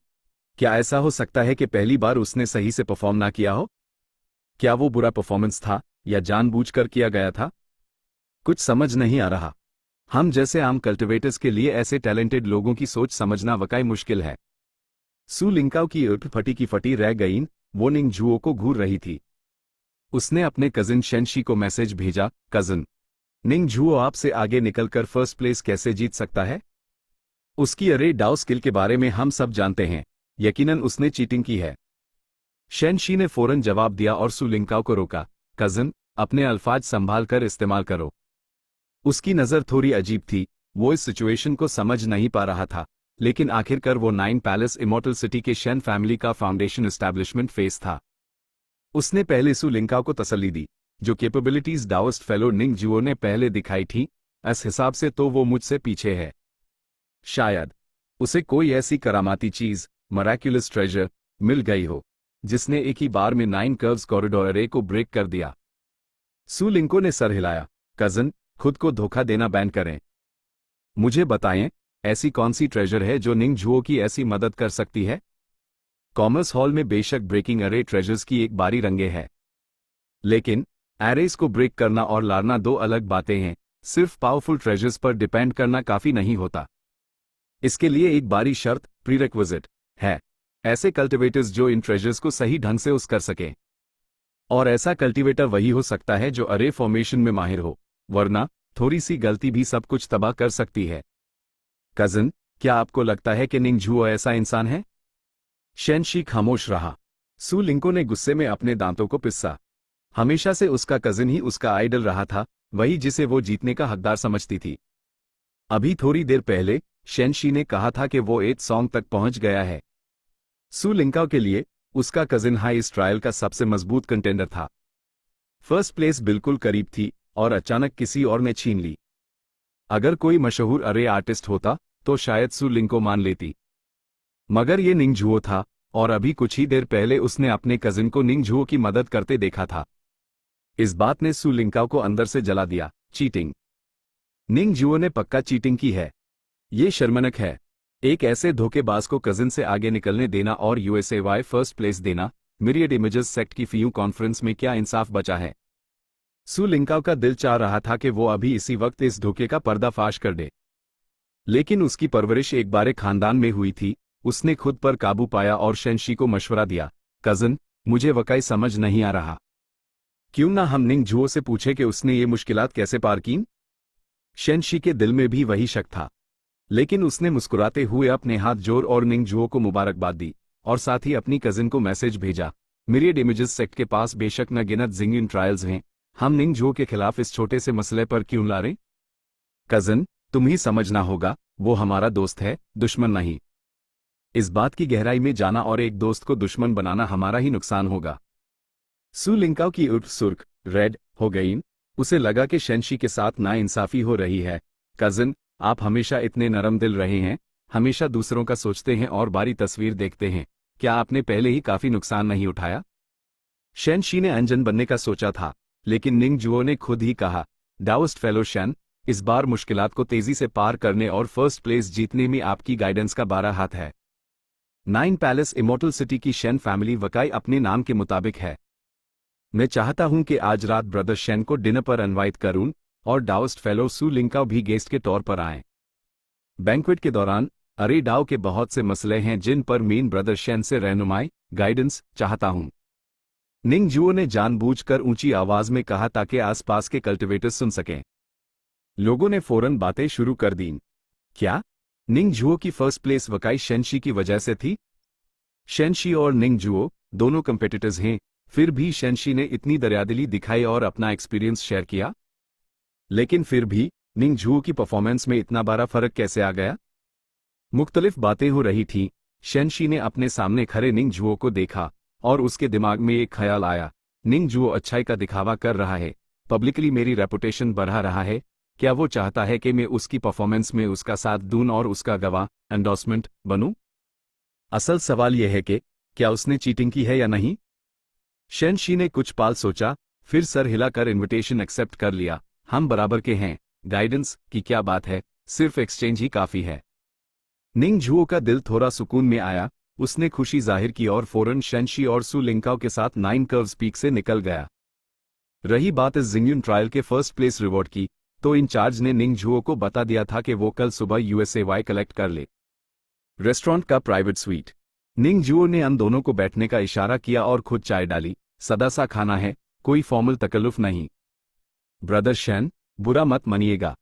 क्या ऐसा हो सकता है कि पहली बार उसने सही से परफॉर्म ना किया हो? क्या वो बुरा परफॉर्मेंस था या जानबूझकर किया गया था? कुछ समझ नहीं आ रहा। हम जैसे आम कल्टिवेटर्स के लिए ऐसे टैलेंटेड लोगों की सोच समझना वाकई मुश्किल है। सू लिंकाओ की ऊँट फटी की फटी रह गई। वो निंग झुओ को घूर रही थी। उसने अपने कजिन शेनशी को मैसेज भेजा, कजिन, निंग झुओ आपसे आगे निकलकर फर्स्ट प्लेस कैसे जीत सकता है? उसकी अरे डाउ स्किल के बारे में हम सब जानते हैं। यकीनन उसने चीटिंग की है। शेनशी ने फौरन जवाब दिया और सू लिंकाओ को रोका, कजिन, अपने अल्फाज संभाल कर इस्तेमाल करो। उसकी नज़र थोड़ी अजीब थी। वो इस सिचुएशन को समझ नहीं पा रहा था, लेकिन आखिरकार वो 9 पैलेस इमॉर्टल सिटी के शेन फैमिली का फाउंडेशन एस्टैब्लिशमेंट फेस था। उसने पहले सू लिंकाओ को तसल्ली दी, जो कैपेबिलिटीज डाओस्ट फेलो निंग जुओ ने पहले दिखाई थी, इस हिसाब से तो वो मुझसे पीछे है। शायद उसे कोई ऐसी करामाती चीज, मराक्युलस ट्रेजर, मिल गई हो जिसने एक ही बार में 9 कर्व्स कॉरिडोर अरे को ब्रेक कर दिया। सू लिंको ने सर हिलाया। कजन, खुद को धोखा देना बैन करें। मुझे बताएं, ऐसी कौन सी ट्रेजर है जो निंग जुओ की ऐसी मदद कर सकती है? कॉमर्स हॉल में बेशक ब्रेकिंग अरे ट्रेजर्स की एक बारी रंगे है, लेकिन एरेस को ब्रेक करना और लाना दो अलग बातें हैं। सिर्फ पावरफुल ट्रेजर्स पर डिपेंड करना काफी नहीं होता। इसके लिए एक बारी शर्त, प्रीरेक्विजिट, है। ऐसे कल्टिवेटर्स जो इन ट्रेजर्स को सही ढंग से उस कर सकें। और ऐसा कल्टिवेटर वही हो सकता है जो अरे फॉर्मेशन में माहिर हो, वरना थोड़ी सी गलती भी सब कुछ तबाह कर सकती है। कजन, क्या आपको लगता है कि निंग जुओ ऐसा इंसान है? शेनशी खामोश रहा। सू लिंको ने गुस्से में अपने दांतों को पिसा। हमेशा से उसका कजिन ही उसका आइडल रहा था, वही जिसे वो जीतने का हकदार समझती थी। अभी थोड़ी देर पहले शेनशी ने कहा था कि वो 8 सॉन्ग तक पहुंच गया है। सू लिंकाओ के लिए उसका कजिन हाई इस ट्रायल का सबसे मजबूत कंटेंडर था। फर्स्ट प्लेस बिल्कुल करीब थी और अचानक किसी और ने छीन ली। अगर कोई मशहूर अरे आर्टिस्ट होता तो शायद सू लिंको मान लेती, मगर ये निंग जुओ था और अभी कुछ ही देर पहले उसने अपने कजिन को निंग जुओ की मदद करते देखा था। इस बात ने सू लिंकाओ को अंदर से जला दिया। चीटिंग। निंग जुओ ने पक्का चीटिंग की है। ये शर्मनाक है। एक ऐसे धोखेबाज को कजिन से आगे निकलने देना और यूएसएवाई फर्स्ट प्लेस देना। मिरियड इमेजेस सेक्ट की फीयू कॉन्फ्रेंस में क्या इंसाफ बचा है? सू लिंकाओ का दिल चाह रहा था कि वो अभी इसी वक्त इस धोखे का पर्दाफाश कर दे, लेकिन उसकी परवरिश एक बारे खानदान में हुई थी। उसने खुद पर काबू पाया और शेनशी को मशवरा दिया, कजन, मुझे वाकई समझ नहीं आ रहा। क्यों ना हम निंग जुओ से पूछे कि उसने ये मुश्किलात कैसे पार की? शेनशी के दिल में भी वही शक था, लेकिन उसने मुस्कुराते हुए अपने हाथ जोड़ और निंग जुओ को मुबारकबाद दी और साथ ही अपनी कजिन को मैसेज भेजा, मिरियड इमेजेस सेक्ट के पास बेशक न गिनत जिंगिन ट्रायल्स हैं, हम निंग जुओ के खिलाफ इस छोटे से मसले पर क्यों लड़ें? कजन, तुम ही समझना होगा, वो हमारा दोस्त है, दुश्मन नहीं। इस बात की गहराई में जाना और एक दोस्त को दुश्मन बनाना हमारा ही नुकसान होगा। सू लिंकाओ की उठ सुर्ख रेड हो गई। उसे लगा कि शेनशी के साथ नाइंसाफी हो रही है। कजन, आप हमेशा इतने नरम दिल रहे हैं, हमेशा दूसरों का सोचते हैं और बारी तस्वीर देखते हैं। क्या आपने पहले ही काफी नुकसान नहीं उठाया? शेनशी ने अंजन बनने का सोचा था, लेकिन निंग जुओ ने खुद ही कहा, डाओस्ट फेलो शैन, इस बार मुश्किलात को तेजी से पार करने और फर्स्ट प्लेस जीतने में आपकी गाइडेंस का 12 हाथ है। 9 पैलेस इमोर्टल सिटी की शेन फैमिली वाकई अपने नाम के मुताबिक है। मैं चाहता हूं कि आज रात ब्रदर शेन को डिनर पर इनवाइट करूं और डाओस्ट फेलो सू लिंकाओ भी गेस्ट के तौर पर आएं। बैंक्वेट के दौरान अरे डाओ के बहुत से मसले हैं जिन पर मेन ब्रदर शेन से रहनुमाई, गाइडेंस चाहता हूं। निंग जुओ ने जानबूझकर ऊंची आवाज में कहा ताकि आसपास के कल्टिवेटर्स सुन सकें। लोगों ने फौरन बातें शुरू कर दी। क्या निंग जुओ की फर्स्ट प्लेस वाकई शेनशी की वजह से थी? शेनशी और निंग जुओ दोनों कंपेटिटर्स हैं, फिर भी शेनशी ने इतनी दरियादिली दिखाई और अपना एक्सपीरियंस शेयर किया। लेकिन फिर भी निंग जुओ की परफॉर्मेंस में इतना बड़ा फर्क कैसे आ गया? मुख्तलिफ बातें हो रही थीं। शेनशी ने अपने सामने खड़े निंग जुओ को देखा और उसके दिमाग में एक ख्याल आया, निंग जुओ अच्छाई का दिखावा कर रहा है, पब्लिकली मेरी रेपुटेशन बढ़ा रहा है। क्या वो चाहता है कि मैं उसकी परफॉर्मेंस में उसका साथ दूं और उसका गवाह, एंडोर्समेंट बनूं? असल सवाल यह है कि क्या उसने चीटिंग की है या नहीं? शेनशी ने कुछ पाल सोचा, फिर सर हिलाकर इनविटेशन एक्सेप्ट कर लिया। हम बराबर के हैं, गाइडेंस की क्या बात है, सिर्फ एक्सचेंज ही काफी है। निंग जुओ का दिल थोड़ा सुकून में आया। उसने खुशी जाहिर की और फौरन शेनशी और सू लिंकाओ के साथ 9 कर्व्स पीक से निकल गया। रही बात इस जिंगयुन ट्रायल के फर्स्ट प्लेस रिवॉर्ड की, तो इंचार्ज ने निंग जुओ को बता दिया था कि वो कल सुबह यूएसएवाई कलेक्ट कर ले। रेस्टोरेंट का प्राइवेट स्वीट। निंग जुओ ने उन दोनों को बैठने का इशारा किया और खुद चाय डाली। सदा सा खाना है, कोई फॉर्मल तकल्लुफ नहीं। ब्रदर शेन, बुरा मत मानिएगा।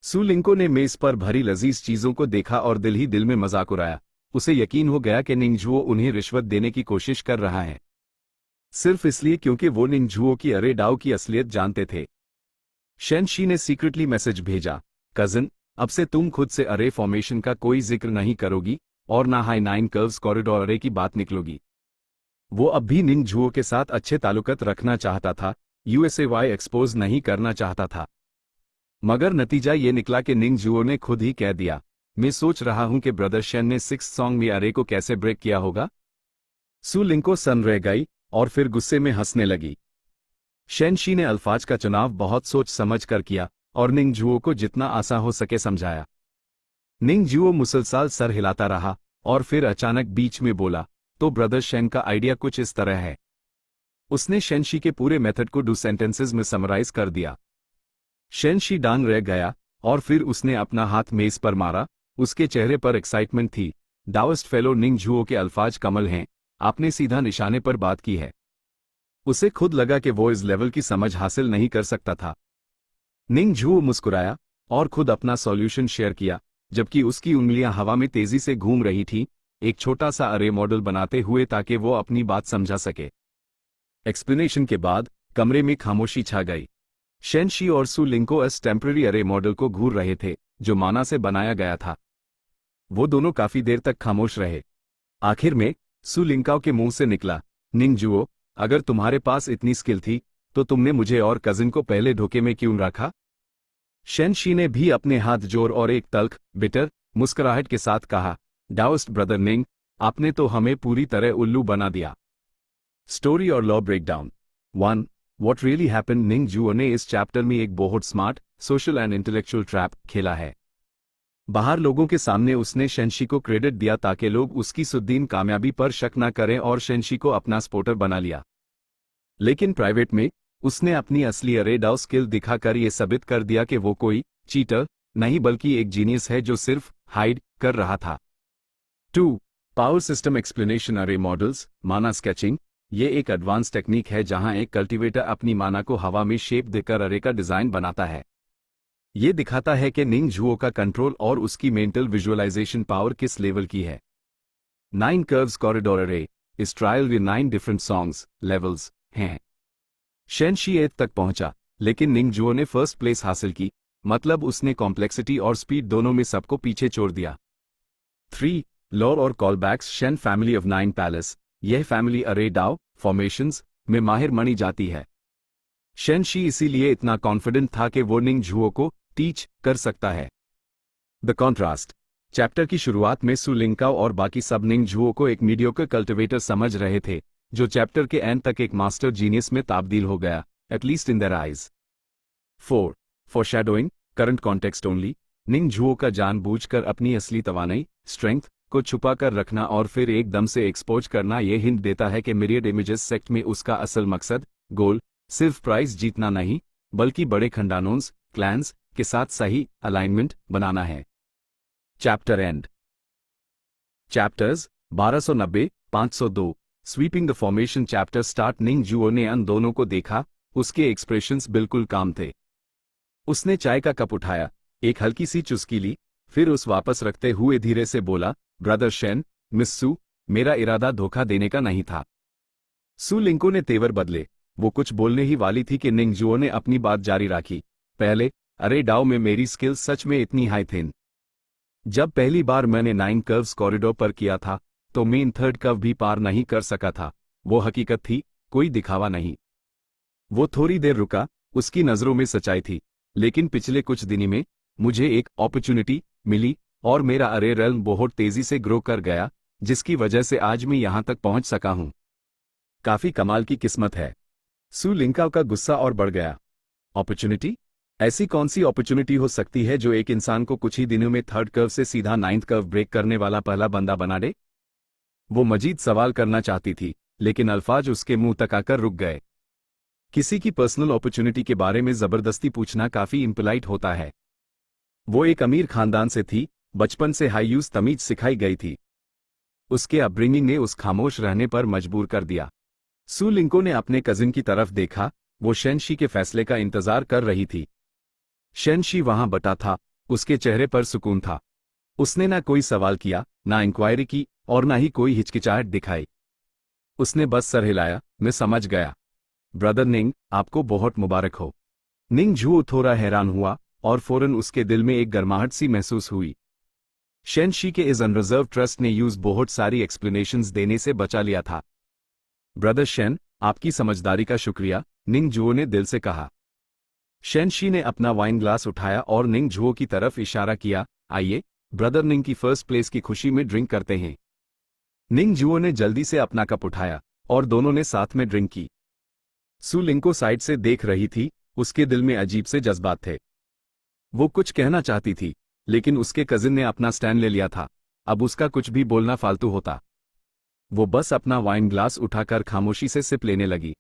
सू लिंको ने मेज पर भरी लजीज चीजों को देखा और दिल ही दिल में मजाक उड़ाया। उसे यकीन हो गया कि निंग जुओ उन्हें रिश्वत देने की कोशिश कर रहा है, सिर्फ इसलिए क्योंकि वो निंग जुओ की अरे डाओ की असलियत जानते थे। शेनशी ने सीक्रेटली मैसेज भेजा, कजन, अब से तुम खुद से अरे फॉर्मेशन का कोई जिक्र नहीं करोगी और ना हाई 9 कर्व्स कॉरिडोर अरे की बात निकलोगी। वो अब भी निंग जुओ के साथ अच्छे ताल्लुकात रखना चाहता था, यूएसएवाई एक्सपोज नहीं करना चाहता था। मगर नतीजा ये निकला कि निंग जुओ ने खुद ही कह दिया, मैं सोच रहा हूं कि ब्रदर शेन ने 6th सॉन्ग में अरे को कैसे ब्रेक किया होगा। सु लिंको सन रह गई और फिर गुस्से में हंसने लगी। शेनशी ने अल्फाज का चुनाव बहुत सोच समझ कर किया और निंग जुओ को जितना आसान हो सके समझाया। निंग जुओ मुसलसल सर हिलाता रहा और फिर अचानक बीच में बोला, तो ब्रदर शेन का आइडिया कुछ इस तरह है। उसने शेनशी के पूरे मेथड को 2 सेंटेंसेस में समराइज कर दिया। शेनशी डांग रह गया और फिर उसने अपना हाथ मेज पर मारा। उसके चेहरे पर एक्साइटमेंट थी। डाओइस्ट फेलो निंग जुओ के अल्फाज कमल हैं, आपने सीधा निशाने पर बात की है। उसे खुद लगा कि वो इस लेवल की समझ हासिल नहीं कर सकता था। निंग जुओ मुस्कुराया और खुद अपना सॉल्यूशन शेयर किया, जबकि उसकी उंगलियां हवा में तेजी से घूम रही थीं, एक छोटा सा अरे मॉडल बनाते हुए ताकि वो अपनी बात समझा सके। एक्सप्लेनेशन के बाद कमरे में खामोशी छा गई। शेनशी और सु लिंको इस टेम्पररी अरे मॉडल को घूर रहे थे जो माना से बनाया गया था। वो दोनों काफी देर तक खामोश रहे। आखिर में सु लिंकाओ के मुंह से निकला, निंग जुओ, अगर तुम्हारे पास इतनी स्किल थी तो तुमने मुझे और कजिन को पहले धोखे में क्यों रखा। शेनशी ने भी अपने हाथ जोड़ और एक तल्ख बिटर मुस्कुराहट के साथ कहा, डाओइस्ट ब्रदर निंग, आपने तो हमें पूरी तरह उल्लू बना दिया। स्टोरी और lore breakdown 1 what really happened. Ning Zhuo ने इस चैप्टर में एक बहुत smart social and intellectual trap खेला है। बाहर लोगों के सामने उसने शेनशी को क्रेडिट दिया ताकि लोग उसकी सुद्दीन कामयाबी पर शक न करें और शेनशी को अपना सपोर्टर बना लिया। लेकिन प्राइवेट में उसने अपनी असली अरे डाउ स्किल दिखाकर यह साबित कर दिया कि वो कोई चीटर नहीं बल्कि एक जीनियस है जो सिर्फ हाइड कर रहा था। 2 पावर सिस्टम एक्सप्लेनेशन। अरे मॉडल्स माना स्केचिंग, ये एक एडवांस टेक्निक है जहां एक कल्टीवेटर अपनी माना को हवा में शेप देकर अरे का डिजाइन बनाता है। ये दिखाता है कि निंग जुओ का कंट्रोल और उसकी मेंटल विजुअलाइजेशन पावर किस लेवल की है। 9 कर्व्स कॉरिडोर अरे इस ट्रायल में 9 डिफरेंट सॉन्ग्स लेवल्स हैं। शेनशी 8 तक पहुंचा, लेकिन निंग जुओ ने फर्स्ट प्लेस हासिल की, मतलब उसने कॉम्प्लेक्सिटी और स्पीड दोनों में सबको पीछे छोड़ दिया। 3 लॉर और कॉलबैक्स। शेन फैमिली ऑफ 9 पैलेस, यह फैमिली अरे डाउ फॉर्मेशंस में माहिर मानी जाती है। शेनशी इसीलिए इतना कॉन्फिडेंट था कि वो निंग जुओ को टीच कर सकता है। The contrast. चैप्टर की शुरुआत में सु लिंकाओ और बाकी सब निंग जुओ को एक मीडियोकर कल्टिवेटर समझ रहे थे, जो चैप्टर के एंड तक एक मास्टर जीनियस में तब्दील हो गया, at least in their eyes. 4 foreshadowing. Current context only. Ning Zhuo का जानबूझकर अपनी असली तवानाई स्ट्रेंथ को छुपा कर रखना और फिर एकदम से एक्सपोज करना यह हिंट देता है कि मिरियड इमेजेस सेक्ट में उसका असल मकसद गोल सिर्फ प्राइज जीतना नहीं बल्कि बड़े खंडानोंस क्लैंस के साथ सही अलाइनमेंट बनाना है। Chapter end. Chapters 1290-502 sweeping the formation. Chapter start. Ning Zhuo ने अन दोनों को देखा, उसके एक्सप्रेशंस बिल्कुल काम थे। उसने चाय का कप उठाया, एक हल्की सी चुस्की ली, फिर उस वापस रखते हुए धीरे से बोला, ब्रदर शेन, मिस सु, मेरा इरादा धोखा देने का नहीं था। सु लिंको ने तेवर बदले। वो कुछ बोलने ही वाली थी कि निंग जुओ ने अपनी बात जारी रखी, पहले अरे डाउ में मेरी स्किल सच में इतनी हाई थी। जब पहली बार मैंने 9 कर्व्स कॉरिडोर पर किया था तो मेन 3rd कर्व भी पार नहीं कर सका था। वो हकीकत थी, कोई दिखावा नहीं। वो थोड़ी देर रुका, उसकी नजरों में सच्चाई थी। लेकिन पिछले कुछ दिनों में मुझे एक अपॉर्चुनिटी मिली और मेरा अरे रेल्म बहुत तेजी से ग्रो कर गया, जिसकी वजह से आज मैं यहां तक पहुंच सका हूं। काफी कमाल की किस्मत है। सु लिंकाओ का गुस्सा और बढ़ गया। अपॉर्चुनिटी? ऐसी कौन सी अपॉर्चुनिटी हो सकती है जो एक इंसान को कुछ ही दिनों में 3rd कर्व से सीधा 9th कर्व ब्रेक करने वाला पहला बंदा बना दे? वो मजीद सवाल करना चाहती थी, लेकिन अल्फाज उसके मुंह तक आकर रुक गए। किसी की पर्सनल अपॉर्चुनिटी के बारे में जबरदस्ती पूछना काफी इम्पोलाइट होता है। वो एक अमीर खानदान से थी, बचपन से हाईयूज तमीज सिखाई गई थी। उसके अपब्रिंगिंग ने उस खामोश रहने पर मजबूर कर दिया। सु लिंको ने अपने कजिन की तरफ देखा, वो शेनशी के फैसले का इंतजार कर रही थी। शेनशी वहां बटा था, उसके चेहरे पर सुकून था। उसने ना कोई सवाल किया, ना इंक्वायरी की और ना ही कोई हिचकिचाहट दिखाई। उसने बस सर हिलाया, मैं समझ गया। ब्रदर निंग, आपको बहुत मुबारक हो। निंग जुओ थोड़ा हैरान हुआ और फौरन उसके दिल में एक गर्माहट सी महसूस हुई। शेनशी के इस अनरिजर्व ट्रस्ट ने यूज बहुत सारी एक्सप्लेनेशंस देने से बचा लिया था। ब्रदर शेन, आपकी समझदारी का शुक्रिया, निंग जुओ ने दिल से कहा। शेनशी ने अपना वाइन ग्लास उठाया और निंग जुओ की तरफ इशारा किया, आइए, ब्रदर निंग की फर्स्ट प्लेस की खुशी में ड्रिंक करते हैं। निंग जुओ ने जल्दी से अपना कप उठाया और दोनों ने साथ में ड्रिंक की। सु लिंग को साइड से देख रही थी, उसके दिल में अजीब से जज्बात थे। वो कुछ कहना चाहती थी, लेकिन उसके कजिन ने अपना स्टैंड ले लिया था, अब उसका कुछ भी बोलना फालतू होता। वो बस अपना वाइन ग्लास उठाकर खामोशी से सिप लेने लगी।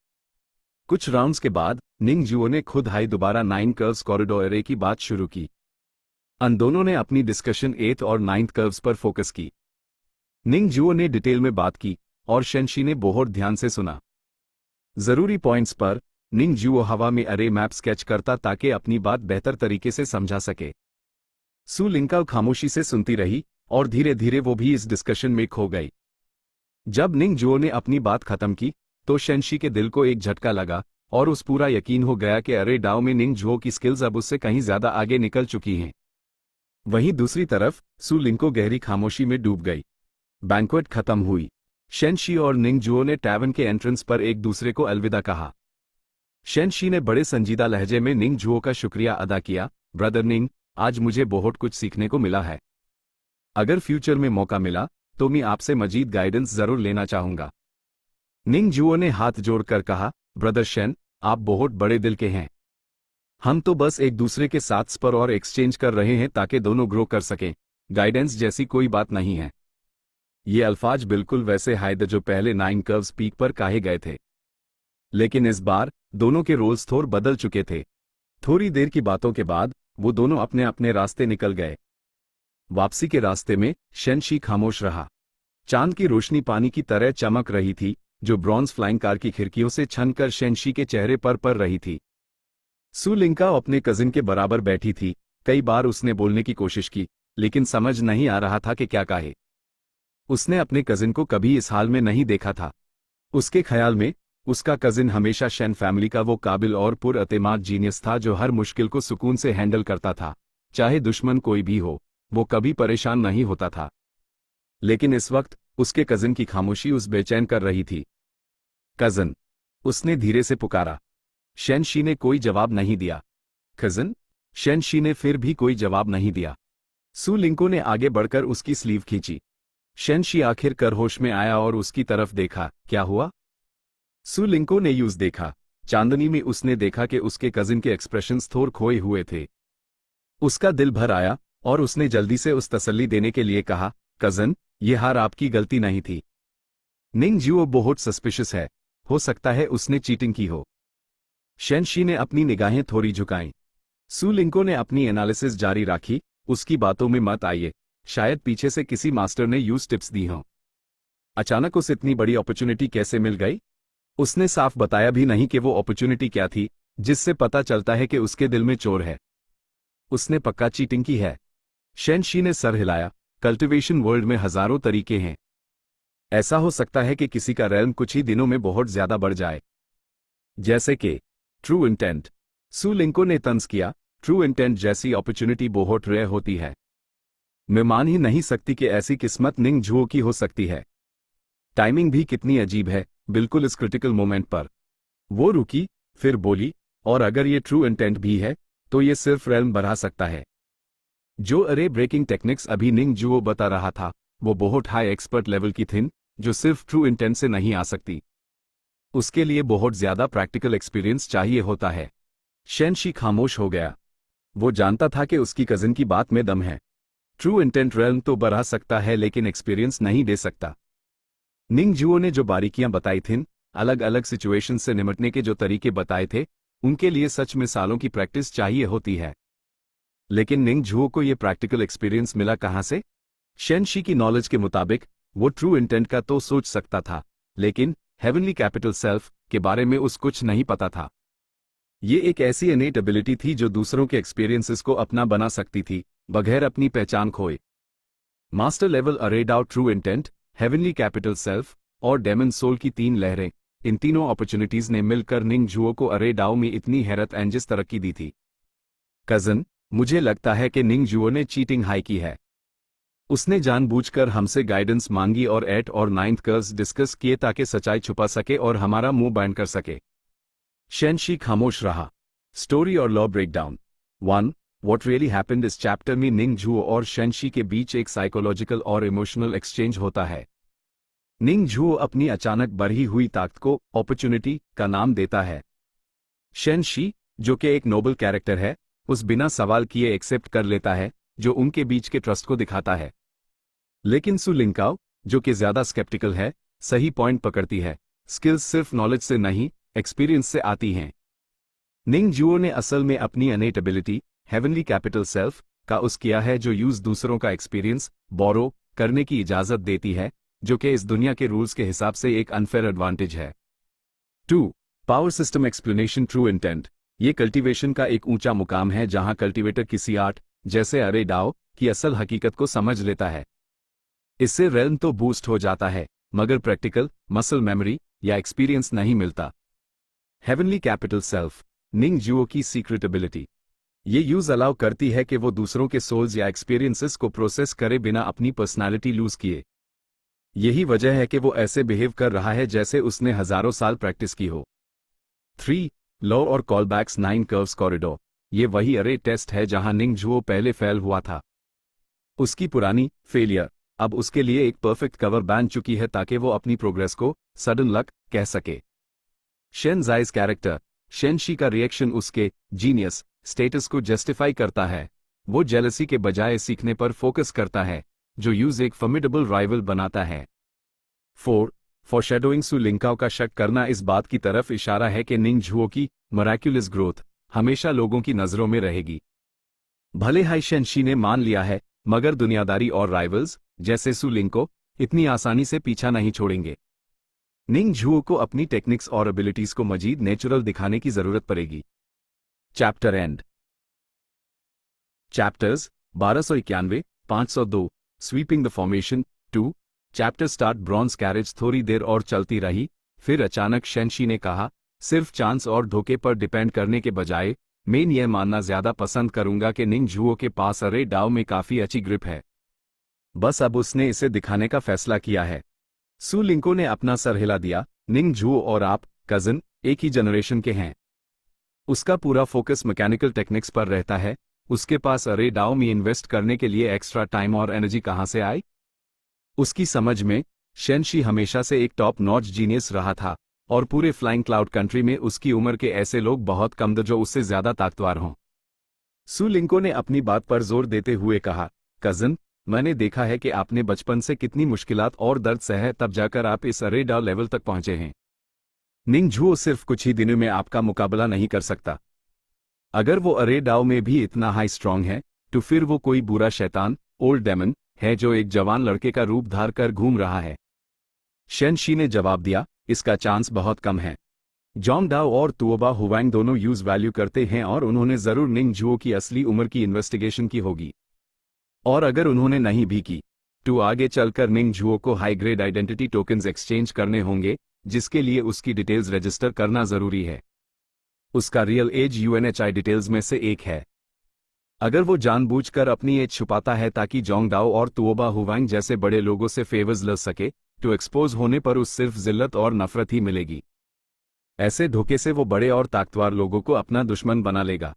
कुछ राउंड्स के बाद निंग जुओ ने खुद हाई दोबारा 9 कर्व्स कॉरिडोर एरे की बात शुरू की। अन दोनों ने अपनी डिस्कशन 8th और 9th कर्व्स पर फोकस की। निंग जुओ ने डिटेल में बात की और शेनशी ने बहुत ध्यान से सुना। जरूरी पॉइंट्स पर निंग जुओ हवा में अरे मैप स्केच करता ताकि अपनी बात बेहतर तरीके से समझा सके। सु लिंग खामोशी से सुनती रही और धीरे धीरे वो भी इस डिस्कशन में खो गई। जब निंग जुओ ने अपनी बात खत्म की तो शेनशी के दिल को एक झटका लगा और उस पूरा यकीन हो गया कि अरे डाओ में निंग जुओ की स्किल्स अब उससे कहीं ज्यादा आगे निकल चुकी हैं। वहीं दूसरी तरफ सु लिंग गहरी खामोशी में डूब गई। बैंक्वेट खत्म हुई। शेनशी और निंग जुओ ने टैवर्न के एंट्रेंस पर एक दूसरे को अलविदा कहा। शेनशी ने बड़े संजीदा लहजे में निंग जुओ का शुक्रिया अदा किया, ब्रदर निंग, आज मुझे बहुत कुछ सीखने को मिला है। अगर फ्यूचर में मौका मिला तो मैं आपसे मजीद गाइडेंस जरूर लेना चाहूंगा। निंग जुओ ने हाथ जोड़कर कहा, ब्रदर शेन, आप बहुत बड़े दिल के हैं। हम तो बस एक दूसरे के साथ स्पर और एक्सचेंज कर रहे हैं ताकि दोनों ग्रो कर सकें, गाइडेंस जैसी कोई बात नहीं है। ये अल्फाज बिल्कुल वैसे हायद जो पहले 9 कर्व्स पीक पर कहे गए थे, लेकिन इस बार दोनों के रोल्स थोड़ बदल चुके थे। थोड़ी देर की बातों के बाद वो दोनों अपने अपने रास्ते निकल गए। वापसी के रास्ते में शेनशी खामोश रहा। चांद की रोशनी पानी की तरह चमक रही थी जो ब्रॉन्ज फ्लाइंग कार की खिड़कियों से छनकर शेनशी के चेहरे पर पड़ रही थी। सु लिंग अपने कजिन के बराबर बैठी थी। कई बार उसने बोलने की कोशिश की, लेकिन समझ नहीं आ रहा था कि क्या कहे। उसने अपने कजिन को कभी इस हाल में नहीं देखा था। उसके ख्याल में उसका कजिन हमेशा शेन फैमिली का वो काबिल और पुरअतेमाद जीनियस था जो हर मुश्किल को सुकून से हैंडल करता था, चाहे दुश्मन कोई भी हो, वो कभी परेशान नहीं होता था। लेकिन इस वक्त उसके कजिन की खामोशी उस बेचैन कर रही थी। कजिन, उसने धीरे से पुकारा। शेनशी ने कोई जवाब नहीं दिया। कजिन, शेनशी ने फिर भी कोई जवाब नहीं दिया। सु लिंग ने आगे बढ़कर उसकी स्लीव खींची। शेनशी आखिरकार होश में आया और उसकी तरफ देखा। क्या हुआ? सु लिंग ने यूज देखा। चांदनी में उसने देखा कि उसके कजिन के एक्सप्रेशंस थोड़ खोए हुए थे। उसका दिल भर आया और उसने जल्दी से उस तसल्ली देने के लिए कहा, कजिन, ये हार आपकी गलती नहीं थी। निंग जुओ बहुत सस्पिशियस है, हो सकता है उसने चीटिंग की हो। शेनशी ने अपनी निगाहें थोड़ी झुकाईं। सु लिंग ने अपनी एनालिसिस जारी रखी। उसकी बातों में मत आइए, शायद पीछे से किसी मास्टर ने यूज टिप्स दी हों। अचानक उसे इतनी बड़ी अपॉर्चुनिटी कैसे मिल गई? उसने साफ बताया भी नहीं कि वो अपॉर्चुनिटी क्या थी, जिससे पता चलता है कि उसके दिल में चोर है। उसने पक्का चीटिंग की है। शेनशी ने सर हिलाया। कल्टिवेशन वर्ल्ड में हजारों तरीके हैं। ऐसा हो सकता है कि किसी का रेल्म कुछ ही दिनों में बहुत ज्यादा बढ़ जाए, जैसे कि ट्रू इंटेंट। सु लिंग ने तंज किया, ट्रू इंटेंट जैसी अपॉर्चुनिटी बहुत रेयर होती है। मैं मान ही नहीं सकती कि ऐसी किस्मत निंग जुओ की हो सकती है। टाइमिंग भी कितनी अजीब है, बिल्कुल इस क्रिटिकल मोमेंट पर। वो रुकी, फिर बोली, और अगर ये ट्रू इंटेंट भी है तो ये सिर्फ रेल्म बढ़ा सकता है। जो अरे ब्रेकिंग टेक्निक्स अभी निंग जुओ बता रहा था वो बहुत हाई एक्सपर्ट लेवल की थी, जो सिर्फ ट्रू इंटेंट से नहीं आ सकती। उसके लिए बहुत ज्यादा प्रैक्टिकल एक्सपीरियंस चाहिए होता है। शेनशी खामोश हो गया। वो जानता था कि उसकी कजिन की बात में दम है। ट्रू इंटेंट रेल्म तो बढ़ा सकता है लेकिन एक्सपीरियंस नहीं दे सकता। निंग जुओ ने जो बारीकियां बताई थीं, अलग अलग सिचुएशन से निपटने के जो तरीके बताए थे, उनके लिए सच में सालों की प्रैक्टिस चाहिए होती है। लेकिन निंग जुओ को ये प्रैक्टिकल एक्सपीरियंस मिला कहां से? शेनशी की नॉलेज के मुताबिक वो ट्रू इंटेंट का तो सोच सकता था, लेकिन हेवनली कैपिटल सेल्फ के बारे में उस कुछ नहीं पता था। ये एक ऐसी इनेट एबिलिटी थी जो दूसरों के एक्सपीरियंसेस को अपना बना सकती थी, बगैर अपनी पहचान खोए। मास्टर लेवल अरे डाउ, true intent, heavenly capital self और डेमन सोल की 3 लहरें, इन तीनों अपॉर्चुनिटीज ने मिलकर निंग जुओ को अरे डाउ में इतनी हैरत एंजिस तरक्की दी थी। कजिन, मुझे लगता है कि निंग जुओ ने चीटिंग हाई की है। उसने जानबूझकर हमसे गाइडेंस मांगी और 8 और 9th कर्व्स डिस्कस किए ताकि सच्चाई छुपा सके और हमारा मुंह बैंड कर सके। शेनशी खामोश रहा। स्टोरी और lore breakdown. 1. What really happened इस चैप्टर में निंग झुओ और शेनशी के बीच एक साइकोलॉजिकल और इमोशनल एक्सचेंज होता है। निंग झुओ अपनी अचानक बढ़ी हुई ताकत को अपॉर्चुनिटी का नाम देता है। शेनशी, जो कि एक नोबल कैरेक्टर है, उस बिना सवाल किए एक्सेप्ट कर लेता है, जो उनके बीच के ट्रस्ट को दिखाता है। लेकिन सु लिंकाओ, जो कि ज्यादा स्केप्टिकल है, सही पॉइंट पकड़ती है। स्किल्स सिर्फ नॉलेज से नहीं, एक्सपीरियंस से आती हैं। निंग झुओ ने असल में अपनी अनेट एबिलिटी, हेवनली कैपिटल सेल्फ, का उस किया है जो यूज दूसरों का एक्सपीरियंस बोरो करने की इजाजत देती है, जो कि इस दुनिया के रूल्स के हिसाब से एक अनफेयर एडवांटेज है। 2. Power system explanation true intent. ये कल्टीवेशन का एक ऊंचा मुकाम है जहां कल्टीवेटर किसी आर्ट, जैसे अरे डाओ, की असल हकीकत को समझ लेता है। इससे रेल्म तो बूस्ट हो जाता है, मगर प्रैक्टिकल मसल मेमोरी या एक्सपीरियंस नहीं मिलता। हेवनली कैपिटल सेल्फ, निंग झुओ की सीक्रेट एबिलिटी। ये यूज अलाउ करती है कि वो दूसरों के सोल्स या एक्सपीरियंसेस को प्रोसेस करे बिना अपनी पर्सनालिटी लूज किए। यही वजह है कि वो ऐसे बिहेव कर रहा है जैसे उसने हजारों साल प्रैक्टिस की हो। 3. लॉ और कॉलबैक्स 9 कर्व्स कॉरिडोर। ये वही अरे टेस्ट है जहां निंग झुओ पहले फेल हुआ था। उसकी पुरानी फेलियर अब उसके लिए एक परफेक्ट कवर बन चुकी है ताकि वो अपनी प्रोग्रेस को सडन लक कह सके। शेन जाइज कैरेक्टर, शेनशी का रिएक्शन उसके जीनियस स्टेटस को जस्टिफाई करता है। वो जेलसी के बजाय सीखने पर फोकस करता है, जो यूज एक फॉर्मिडेबल राइवल बनाता है। 4. फॉरशैडोइंग सु लिंकाओ का शक करना इस बात की तरफ इशारा है कि निंग झुओ की मिरेक्युलस ग्रोथ हमेशा लोगों की नजरों में रहेगी। भले हाई शेनशी ने मान लिया है, मगर दुनियादारी और राइवल्स जैसे सु लिंको इतनी आसानी से पीछा नहीं छोड़ेंगे। निंग झुओ को अपनी टेक्निक्स और एबिलिटीज को मजीद नेचुरल दिखाने की जरूरत पड़ेगी। Chapter end. Chapters 1291, 502, sweeping the formation 2। Chapter start bronze carriage. थोड़ी देर और चलती रही, फिर अचानक शेनशी ने कहा, सिर्फ चांस और धोखे पर डिपेंड करने के बजाय मैं यह मानना ज्यादा पसंद करूंगा कि निंग झुओ के पास अरे डाओ में काफी अच्छी ग्रिप है। बस अब उसने इसे दिखाने का फैसला किया है। सु लिंको ने अपना सर हिला दिया। निंग झुओ और आप, कजिन, एक ही जनरेशन के हैं। उसका पूरा फोकस मैकेनिकल टेक्निक्स पर रहता है। उसके पास अरे डाओ में इन्वेस्ट करने के लिए एक्स्ट्रा टाइम और एनर्जी कहां से आई? उसकी समझ में शेनशी हमेशा से एक टॉप नॉच जीनियस रहा था, और पूरे फ्लाइंग क्लाउड कंट्री में उसकी उम्र के ऐसे लोग बहुत कम थे जो उससे ज्यादा ताकतवर हों। सु लिंको ने अपनी बात पर जोर देते हुए कहा, कजिन, मैंने देखा है कि आपने बचपन से कितनी मुश्किलात और दर्द सहे, तब जाकर आप इस अरे डाओ लेवल तक पहुंचे हैं। निंग झुओ सिर्फ कुछ ही दिनों में आपका मुकाबला नहीं कर सकता। अगर वो अरे डाओ में भी इतना हाई स्ट्रांग है, तो फिर वो कोई बुरा शैतान, ओल्ड डेमन, है जो एक जवान लड़के का रूप धार कर घूम रहा है। शेनशी ने जवाब दिया, इसका चांस बहुत कम है। जोंग डाओ और तुओबा हुवांग दोनों यूज वैल्यू करते हैं और उन्होंने जरूर निंग झुओ की असली उम्र की इन्वेस्टिगेशन की होगी। और अगर उन्होंने नहीं भी की, तो आगे चलकर निंग झुओ को high grade identity tokens exchange करने होंगे, जिसके लिए उसकी डिटेल्स रजिस्टर करना जरूरी है। उसका रियल एज यूएनएचआई डिटेल्स में से एक है। अगर वो जानबूझकर अपनी एज छुपाता है ताकि जोंग डाओ और तुओबा हुवांग जैसे बड़े लोगों से फेवर्स ले सके, तो एक्सपोज होने पर उस सिर्फ जिल्लत और नफरत ही मिलेगी। ऐसे धोखे से वो बड़े और ताकतवर लोगों को अपना दुश्मन बना लेगा।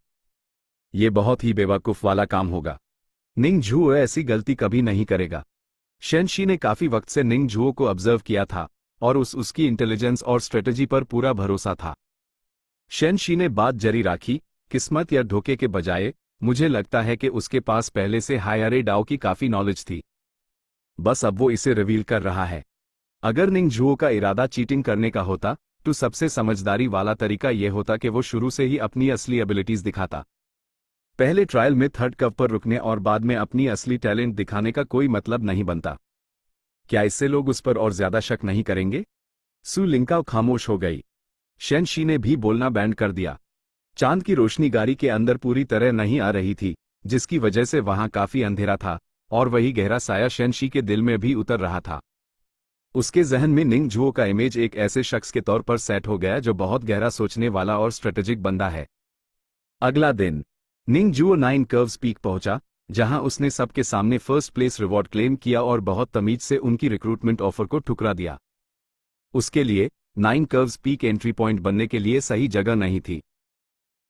ये बहुत ही बेवकूफ वाला काम होगा। निंग झुओ ऐसी गलती कभी नहीं करेगा। शेनशी ने काफी वक्त से निंग झुओ को ऑब्जर्व किया था और उसकी इंटेलिजेंस और स्ट्रेटजी पर पूरा भरोसा था। शेनशी ने बात जारी रखी, किस्मत या धोखे के बजाय मुझे लगता है कि उसके पास पहले से हाई अरे डाओ की काफी नॉलेज थी। बस अब वो इसे रिवील कर रहा है। अगर निंग झुओ का इरादा चीटिंग करने का होता, तो सबसे समझदारी वाला तरीका यह होता कि वो शुरू से ही अपनी असली एबिलिटीज दिखाता। पहले ट्रायल में थर्ड कव पर रुकने और बाद में अपनी असली टैलेंट दिखाने का कोई मतलब नहीं बनता। क्या इससे लोग उस पर और ज्यादा शक नहीं करेंगे? सु लिंकाओ खामोश हो गई। शेनशी ने भी बोलना बैंड कर दिया। चांद की रोशनी गाड़ी के अंदर पूरी तरह नहीं आ रही थी, जिसकी वजह से वहां काफी अंधेरा था, और वही गहरा साया शेनशी के दिल में भी उतर रहा था। उसके जहन में निंग झुओ का इमेज एक ऐसे शख्स के तौर पर सेट हो गया जो बहुत गहरा सोचने वाला और स्ट्रेटेजिक बंदा है। अगला दिन निंग झुओ 9 कर्व्स पीक पहुंचा, जहां उसने सबके सामने फर्स्ट प्लेस रिवॉर्ड क्लेम किया और बहुत तमीज से उनकी रिक्रूटमेंट ऑफर को ठुकरा दिया। उसके लिए 9 कर्व्स पीक एंट्री पॉइंट बनने के लिए सही जगह नहीं थी।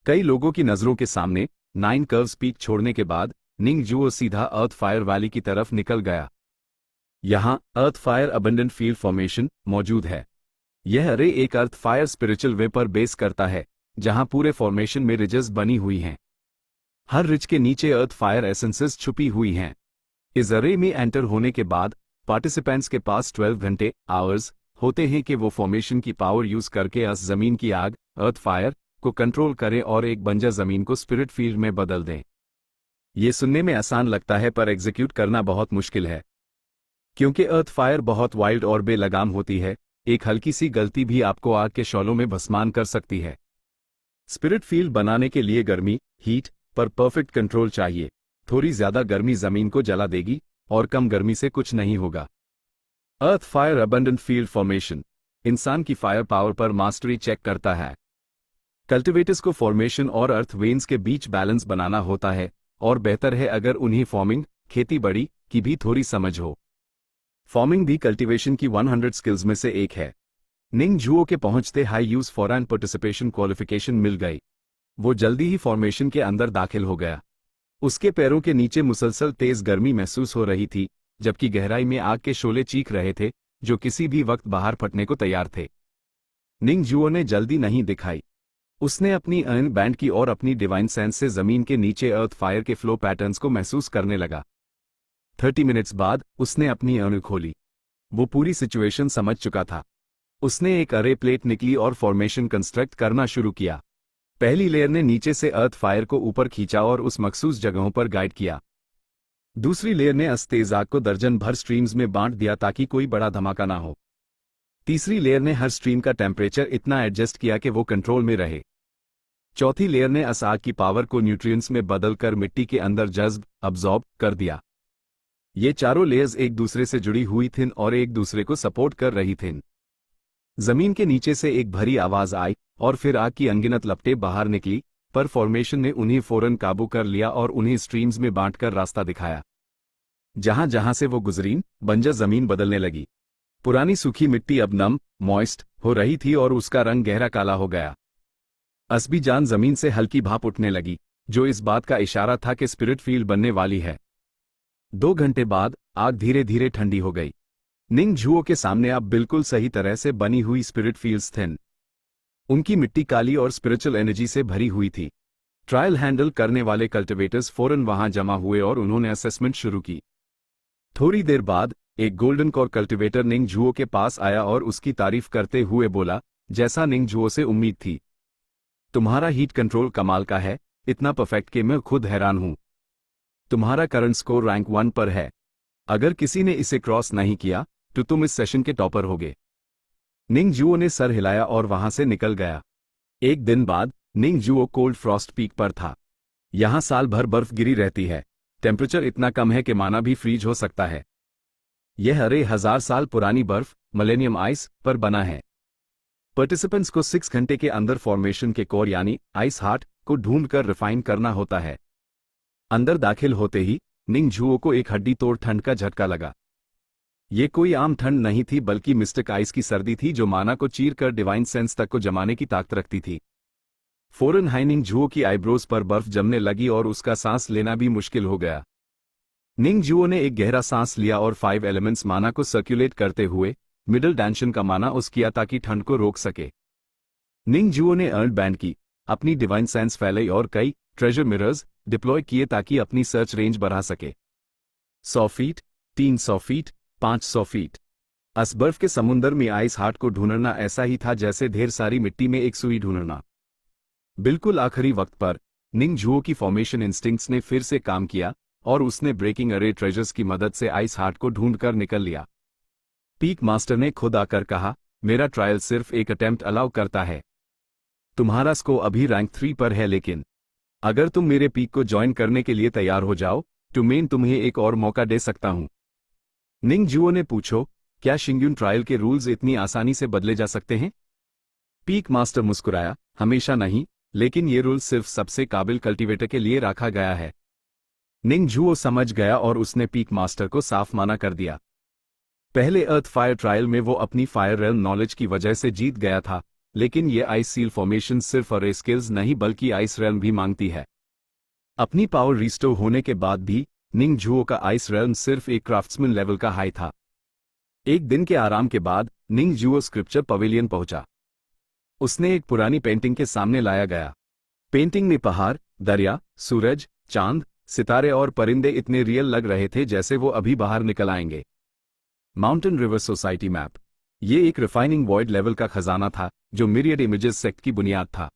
कई लोगों की नजरों के सामने 9 कर्व्स पीक छोड़ने के बाद निंग जुओ सीधा अर्थ फायर वैली की तरफ निकल गया। यहां अर्थ फायर अबंडेंट फील्ड फॉर्मेशन मौजूद है। यह अरे एक अर्थ फायर स्पिरिचुअल वे पर बेस करता है, जहां पूरे फॉर्मेशन में रिजेस बनी हुई हैं। हर रिज के नीचे अर्थ फायर एसेंसेस छुपी हुई हैं। इस अरे में एंटर होने के बाद पार्टिसिपेंट्स के पास 12 घंटे आवर्स होते हैं कि वो फॉर्मेशन की पावर यूज करके अस जमीन की आग अर्थ फायर को कंट्रोल करें और एक बंजर जमीन को स्पिरिट फील्ड में बदल दें। ये सुनने में आसान लगता है पर एग्जीक्यूट करना बहुत मुश्किल है, क्योंकि अर्थ फायर बहुत वाइल्ड और बेलगाम होती है। एक हल्की सी गलती भी आपको आग के शौलों में भस्मान कर सकती है। स्पिरिट फील्ड बनाने के लिए गर्मी हीट पर परफेक्ट कंट्रोल चाहिए। थोड़ी ज्यादा गर्मी जमीन को जला देगी और कम गर्मी से कुछ नहीं होगा। अर्थ फायर अबंडेंट फील्ड फॉर्मेशन इंसान की फायर पावर पर मास्टरी चेक करता है। कल्टिवेटर्स को फॉर्मेशन और अर्थ वेन्स के बीच बैलेंस बनाना होता है, और बेहतर है अगर उन्हें फॉर्मिंग खेती बड़ी की भी थोड़ी समझ हो। फॉर्मिंग भी कल्टीवेशन की 100 स्किल्स में से एक है। निंग जुओ के पहुंचते हाई यूज फॉरेन पार्टिसिपेशन क्वालिफिकेशन मिल गई। वो जल्दी ही फॉर्मेशन के अंदर दाखिल हो गया। उसके पैरों के नीचे मुसलसल तेज गर्मी महसूस हो रही थी, जबकि गहराई में आग के शोले चीख रहे थे जो किसी भी वक्त बाहर फटने को तैयार थे। निंग जुओ ने जल्दी नहीं दिखाई। उसने अपनी अर्न बैंड की और अपनी डिवाइन सेंस से जमीन के नीचे अर्थ फायर के फ्लो पैटर्न्स को महसूस करने लगा। 30 मिनट्स बाद उसने अपनी अर्न खोली। वो पूरी सिचुएशन समझ चुका था। उसने एक अरे प्लेट निकली और फॉर्मेशन कंस्ट्रक्ट करना शुरू किया। पहली लेयर ने नीचे से अर्थ फायर को ऊपर खींचा और उस मखसूस जगहों पर गाइड किया। दूसरी लेयर ने तेज आग को दर्जन भर स्ट्रीम्स में बांट दिया ताकि कोई बड़ा धमाका ना हो। तीसरी लेयर ने हर स्ट्रीम का टेम्परेचर इतना एडजस्ट किया कि वो कंट्रोल में रहे। चौथी लेयर ने आग की पावर को न्यूट्रिएंट्स में बदलकर मिट्टी के अंदर जज्ब अब्जॉर्ब कर दिया। ये चारों लेयर्स एक दूसरे से जुड़ी हुई थीं और एक दूसरे को सपोर्ट कर रही थीं। जमीन के नीचे से एक भरी आवाज आई और फिर आग की अनगिनत लपटें बाहर निकली, पर फॉर्मेशन ने उन्हें फौरन काबू कर लिया और उन्हें स्ट्रीम्स में बांटकर रास्ता दिखाया। जहां जहां से वो गुजरीं, बंजर जमीन बदलने लगी। पुरानी सूखी मिट्टी अब नम मॉइस्ट हो रही थी और उसका रंग गहरा काला हो गया। असबी जान जमीन से हल्की भाप उठने लगी, जो इस बात का इशारा था कि स्पिरिट फील्ड बनने वाली है। 2 घंटे बाद आग धीरे धीरे ठंडी हो गई। निंग जुओ के सामने अब बिल्कुल सही तरह से बनी हुई स्पिरिट फील्ड्स थीं। उनकी मिट्टी काली और स्पिरिचुअल एनर्जी से भरी हुई थी। ट्रायल हैंडल करने वाले कल्टिवेटर्स फौरन वहां जमा हुए और उन्होंने असेसमेंट शुरू की। थोड़ी देर बाद एक गोल्डन कॉर कल्टिवेटर निंग जुओ के पास आया और उसकी तारीफ करते हुए बोला, जैसा निंग जुओ से उम्मीद थी, तुम्हारा हीट कंट्रोल कमाल का है, इतना परफेक्ट कि मैं खुद हैरान हूं। तुम्हारा करंट स्कोर रैंक 1 पर है। अगर किसी ने इसे क्रॉस नहीं किया तो तुम इस सेशन के टॉपर होगे। निंग जुओ ने सर हिलाया और वहां से निकल गया। एक दिन बाद निंग जुओ कोल्ड फ्रॉस्ट पीक पर था। यहां साल भर बर्फ गिरी रहती है। टेम्परेचर इतना कम है कि माना भी फ्रीज हो सकता है। यह अरे 1000 साल पुरानी बर्फ मिलेनियम आइस पर बना है। पार्टिसिपेंट्स को 6 घंटे के अंदर फॉर्मेशन के कोर यानी आइस हार्ट को ढूंढकर रिफाइन करना होता है। अंदर दाखिल होते ही निंग जुओ को एक हड्डी तोड़ ठंड का झटका लगा। ये कोई आम ठंड नहीं थी, बल्कि मिस्टिक आइस की सर्दी थी जो माना को चीर कर डिवाइन सेंस तक को जमाने की ताकत रखती थी। फौरन हाई निंग जुओ की आईब्रोज पर बर्फ जमने लगी और उसका सांस लेना भी मुश्किल हो गया। निंग जुओ ने एक गहरा सांस लिया और 5 एलिमेंट्स माना को सर्कुलेट करते हुए मिडल डायमेंशन का माना उस किया ताकि ठंड को रोक सके। निंग जुओ ने अर्न बैंड की, अपनी डिवाइन सेंस फैलाई और कई ट्रेजर मिरर्स डिप्लॉय किए ताकि अपनी सर्च रेंज बढ़ा सके। 100 फीट, 300 फीट, 500 फीट। इस बर्फ के समुंदर में आइस हार्ट को ढूंढना ऐसा ही था जैसे ढेर सारी मिट्टी में एक सुई ढूंढना। बिल्कुल आखिरी वक्त पर निंग जुओ की फॉर्मेशन इंस्टिंक्ट्स ने फिर से काम किया और उसने ब्रेकिंग अरे ट्रेजर्स की मदद से आइस हार्ट को ढूंढकर निकल लिया। पीक मास्टर ने खुद आकर कहा, मेरा ट्रायल सिर्फ एक अटेम्प्ट अलाउ करता है। तुम्हारा स्कोर अभी रैंक 3 पर है, लेकिन अगर तुम मेरे पीक को ज्वाइन करने के लिए तैयार हो जाओ तो मैं तुम्हें एक और मौका दे सकता हूं। निंग जुओ ने पूछो, क्या शिंग्युन ट्रायल के रूल्स इतनी आसानी से बदले जा सकते हैं? पीक मास्टर मुस्कुराया, हमेशा नहीं, लेकिन ये रूल सिर्फ सबसे काबिल कल्टीवेटर के लिए रखा गया है। निंग जुओ समझ गया और उसने पीक मास्टर को साफ माना कर दिया। पहले अर्थ फायर ट्रायल में वो अपनी फायर रेल्म नॉलेज की वजह से जीत गया था, लेकिन ये आइस सील फॉर्मेशन सिर्फ अरे स्किल्स नहीं बल्कि आइस रेल्म भी मांगती है। अपनी पावर रिस्टोर होने के बाद भी निंग जुओ का आइस रेल्म सिर्फ एक क्राफ्ट्समैन लेवल का हाई था। एक दिन के आराम के बाद निंग जुओ स्क्रिप्चर पवेलियन पहुंचा। उसने एक पुरानी पेंटिंग के सामने लाया गया। पेंटिंग में पहाड़, दरिया, सूरज, चांद, सितारे और परिंदे इतने रियल लग रहे थे जैसे वो अभी बाहर निकल आएंगे। Mountain river society map. ये एक रिफाइनिंग वॉइड लेवल का खजाना था जो मिरियड इमेजेस सेक्ट की बुनियाद था।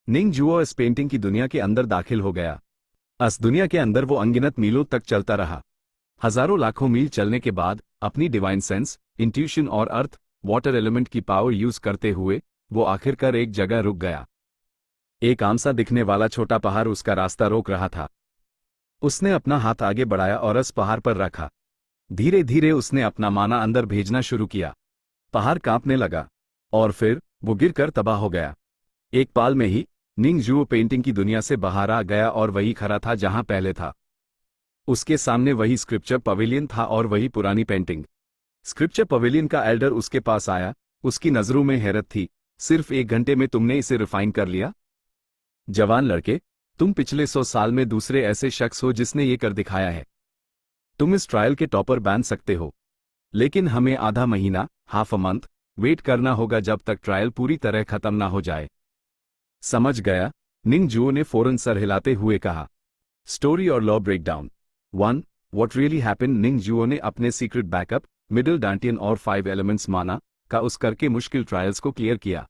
निंग जुओ इस पेंटिंग की दुनिया के अंदर दाखिल हो गया। इस दुनिया के अंदर वो अनगिनत मीलों तक चलता रहा। हजारों लाखों मील चलने के बाद अपनी डिवाइन सेंस, इंट्यूशन और अर्थ वाटर एलिमेंट की पावर यूज करते हुए वो आखिरकार एक जगह रुक गया। एक आम सा दिखने वाला छोटा पहाड़ उसका रास्ता रोक रहा था। उसने अपना हाथ आगे बढ़ाया और उस पहाड़ पर रखा। धीरे धीरे उसने अपना माना अंदर भेजना शुरू किया। पहाड़ कांपने लगा और फिर वो गिरकर तबाह हो गया। एक पाल में ही निंग जुओ पेंटिंग की दुनिया से बाहर आ गया और वही खड़ा था जहां पहले था। उसके सामने वही स्क्रिप्चर पवेलियन था और वही पुरानी पेंटिंग। स्क्रिप्चर पवेलियन का एल्डर उसके पास आया। उसकी नजरों में हैरत थी। सिर्फ 1 घंटे में तुमने इसे रिफाइन कर लिया? जवान लड़के, तुम पिछले 100 साल में दूसरे ऐसे शख्स हो जिसने ये कर दिखाया है। तुम इस ट्रायल के टॉपर बन सकते हो, लेकिन हमें आधा महीना, हाफ अ मंथ, वेट करना होगा जब तक ट्रायल पूरी तरह खत्म ना हो जाए। समझ गया? निंग जुओ ने फौरन सर हिलाते हुए कहा। स्टोरी और lore breakdown. 1. What really happened. Ning Zhuo ने अपने सीक्रेट बैकअप, मिडिल डांटियन और 5 एलिमेंट्स माना का उस करके मुश्किल ट्रायल्स को क्लियर किया।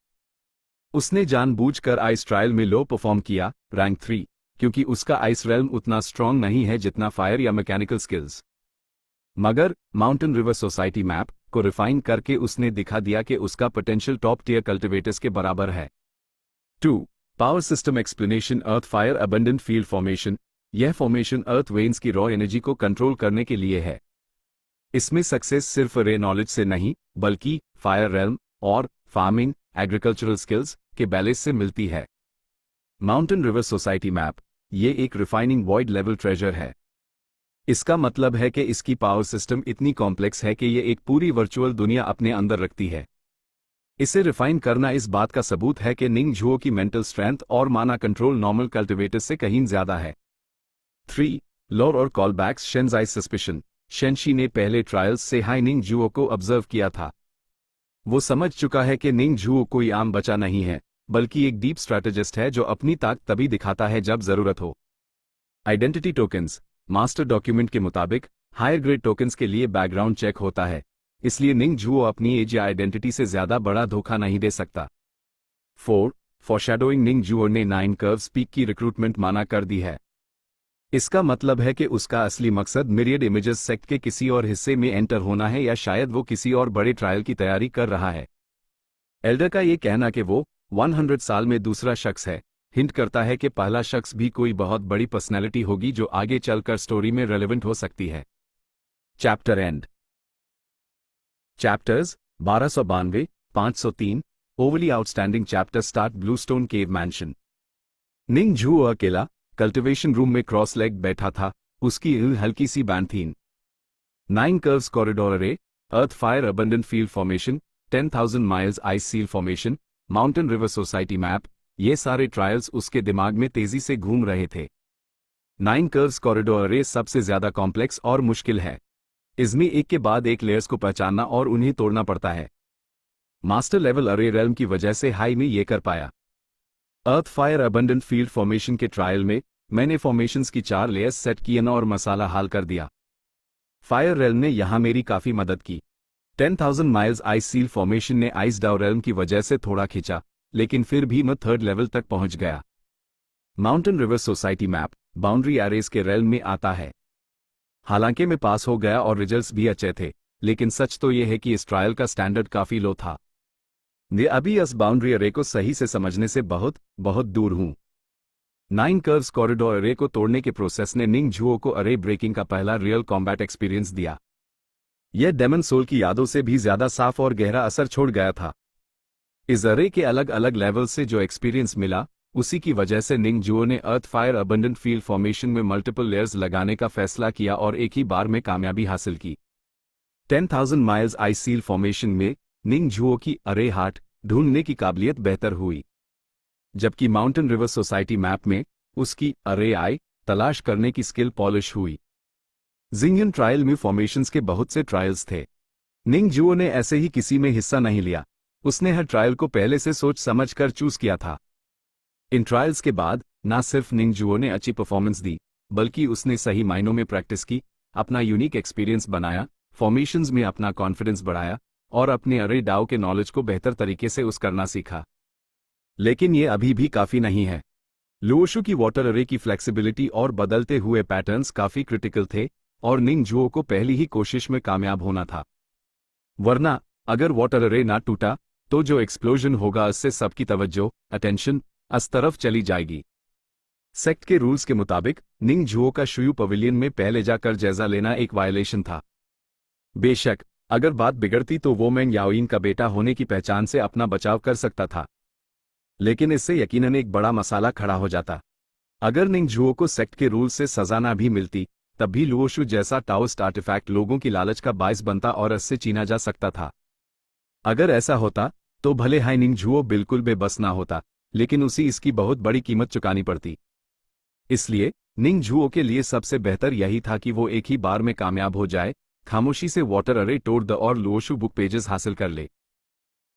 उसने जानबूझकर आइस ट्रायल में लो परफॉर्म किया, रैंक 3, क्योंकि उसका आइस रेल्म उतना स्ट्रॉन्ग नहीं है जितना फायर या मैकेनिकल स्किल्स। मगर माउंटेन रिवर सोसाइटी मैप को रिफाइन करके उसने दिखा दिया कि उसका पोटेंशियल टॉप टियर कल्टिवेटर्स के बराबर है। 2. Power system explanation. Earth fire abundant field formation. यह फॉर्मेशन अर्थ वेन्स की रॉ एनर्जी को कंट्रोल करने के लिए है। इसमें सक्सेस सिर्फ रे नॉलेज से नहीं बल्कि फायर रेल्म और फार्मिंग, एग्रीकल्चरल स्किल्स के बैलेंस से मिलती है। Mountain river society map. ये एक रिफाइनिंग वॉइड लेवल ट्रेजर है। इसका मतलब है कि इसकी पावर सिस्टम इतनी कॉम्प्लेक्स है कि ये एक पूरी वर्चुअल दुनिया अपने अंदर रखती है। इसे रिफाइन करना इस बात का सबूत है कि निंग जुओ की मेंटल स्ट्रेंथ और माना कंट्रोल नॉर्मल कल्टिवेटर्स से कहीं ज्यादा है। 3. लॉर और कॉलबैक्स। शेंजाई सस्पिशन। शेंशी ने पहले ट्रायल्स से हाई निंग जुओ को ऑब्जर्व किया था। वो समझ चुका है कि निंग जुओ कोई आम बच्चा नहीं है, बल्कि एक डीप स्ट्रैटेजिस्ट है जो अपनी ताकत तभी दिखाता है जब जरूरत हो। Identity tokens. मास्टर डॉक्यूमेंट के मुताबिक हायर ग्रेड टोकन्स के लिए बैकग्राउंड चेक होता है, इसलिए निंग जुओ अपनी एज या आइडेंटिटी से ज्यादा बड़ा धोखा नहीं दे सकता। 4. फॉरशैडोइंग। निंग जुओ ने 9 कर्व्स पीक की रिक्रूटमेंट माना कर दी है। इसका मतलब है कि उसका असली मकसद मिरियड इमेजेस सेक्ट के किसी और हिस्से में एंटर होना है, या शायद वो किसी और बड़े ट्रायल की तैयारी कर रहा है। एल्डर का ये कहना कि वो 100 साल में दूसरा शख्स है, हिंट करता है कि पहला शख्स भी कोई बहुत बड़ी पर्सनैलिटी होगी जो आगे चलकर स्टोरी में रेलेवेंट हो सकती है। Chapter end. Chapters 1292, 503। Overly outstanding chapter start. Bluestone cave mansion. Ning Zhuo अकेला कल्टिवेशन रूम में क्रॉस लेग बैठा था। उसकी हल्की सी बैंड थी। 9 कर्व्स कॉरिडोर अरे, earth fire abundant field formation, 10,000 miles ice seal formation, mountain river society map, ये सारे ट्रायल्स उसके दिमाग में तेजी से घूम रहे थे। 9 कर्व्स कॉरिडोर अरे सबसे ज्यादा कॉम्प्लेक्स और मुश्किल है। इसमें एक के बाद एक लेयर्स को पहचानना और उन्हें तोड़ना पड़ता है। मास्टर लेवल अरे रेल्म की वजह से हाई में ये कर पाया। अर्थ फायर अबंडेंट फील्ड फॉर्मेशन के ट्रायल में मैंने फॉर्मेशंस की 4 लेयर्स सेट किए और मसाला हाल कर दिया। फायर रेल्म ने यहां मेरी काफी मदद की। 10,000 माइल्स आइस सील फॉर्मेशन ने आइस डाउ रेल्म की वजह से थोड़ा खींचा, लेकिन फिर भी मैं 3rd लेवल तक पहुंच गया। Mountain river society map boundary arrays के रेल्म में आता है। हालांकि मैं पास हो गया और रिजल्ट्स भी अच्छे थे, लेकिन सच तो यह है कि इस ट्रायल का स्टैंडर्ड काफी लो था। मैं अभी इस बाउंड्री अरे को सही से समझने से बहुत बहुत दूर हूं। 9 कर्व्स कॉरिडोर अरे को तोड़ने के प्रोसेस ने निंग जुओ को अरे ब्रेकिंग का पहला रियल कॉम्बैट एक्सपीरियंस दिया। यह डेमन सोल की यादों से भी ज्यादा साफ और गहरा असर छोड़ गया था। इस अरे के अलग अलग लेवल से जो एक्सपीरियंस मिला उसी की वजह से निंग जुओ ने अर्थ फायर अबंडेंट फील्ड फॉर्मेशन में मल्टीपल लेयर्स लगाने का फैसला किया और एक ही बार में कामयाबी हासिल की। 10,000 माइल्स आइस सील फॉर्मेशन में निंग जुओ की अरे हार्ट ढूंढने की काबिलियत बेहतर हुई, जबकि माउंटेन रिवर सोसाइटी मैप में उसकी अरे आई तलाश करने की स्किल पॉलिश हुई। जिंगयन ट्रायल में फॉर्मेशंस के बहुत से ट्रायल्स थे। निंग जुओ ने ऐसे ही किसी में हिस्सा नहीं लिया, उसने हर ट्रायल को पहले से सोच समझ कर चूज किया था। इन ट्रायल्स के बाद ना सिर्फ निंग जुओ ने अच्छी परफॉर्मेंस दी, बल्कि उसने सही मायनों में प्रैक्टिस की, अपना यूनिक एक्सपीरियंस बनाया, फॉर्मेशंस में अपना कॉन्फिडेंस बढ़ाया और अपने अरे डाओ के नॉलेज को बेहतर तरीके से यूज करना सीखा। लेकिन ये अभी भी काफी नहीं है। लुओशु की वाटर अरे की फ्लेक्सिबिलिटी और बदलते हुए पैटर्न्स काफी क्रिटिकल थे और निंग जुओ को पहली ही कोशिश में कामयाब होना था। वरना अगर वाटर अरे ना टूटा तो जो एक्सप्लोजन होगा उससे सबकी तवज्जो अटेंशन इस तरफ चली जाएगी। सेक्ट के रूल्स के मुताबिक निंग जुओ का शुयू पवेलियन में पहले जाकर जायजा लेना एक वायलेशन था। बेशक अगर बात बिगड़ती तो वो मैंग याओयिन का बेटा होने की पहचान से अपना बचाव कर सकता था, लेकिन इससे यकीनन एक बड़ा मसाला खड़ा हो जाता। अगर निंग जुओ को सेक्ट के रूल्स से सजा ना भी मिलती तब भी लुओशु जैसा टाओस्ट आर्टिफैक्ट लोगों की लालच का बायस बनता और इससे चीना जा सकता था। अगर ऐसा होता तो भले हाई निंग जुओ बिल्कुल बेबस ना होता, लेकिन उसी इसकी बहुत बड़ी कीमत चुकानी पड़ती। इसलिए निंग जुओ के लिए सबसे बेहतर यही था कि वो एक ही बार में कामयाब हो जाए, खामोशी से वाटर अरे तोड़ दे और लुओशु बुक पेजेस हासिल कर ले।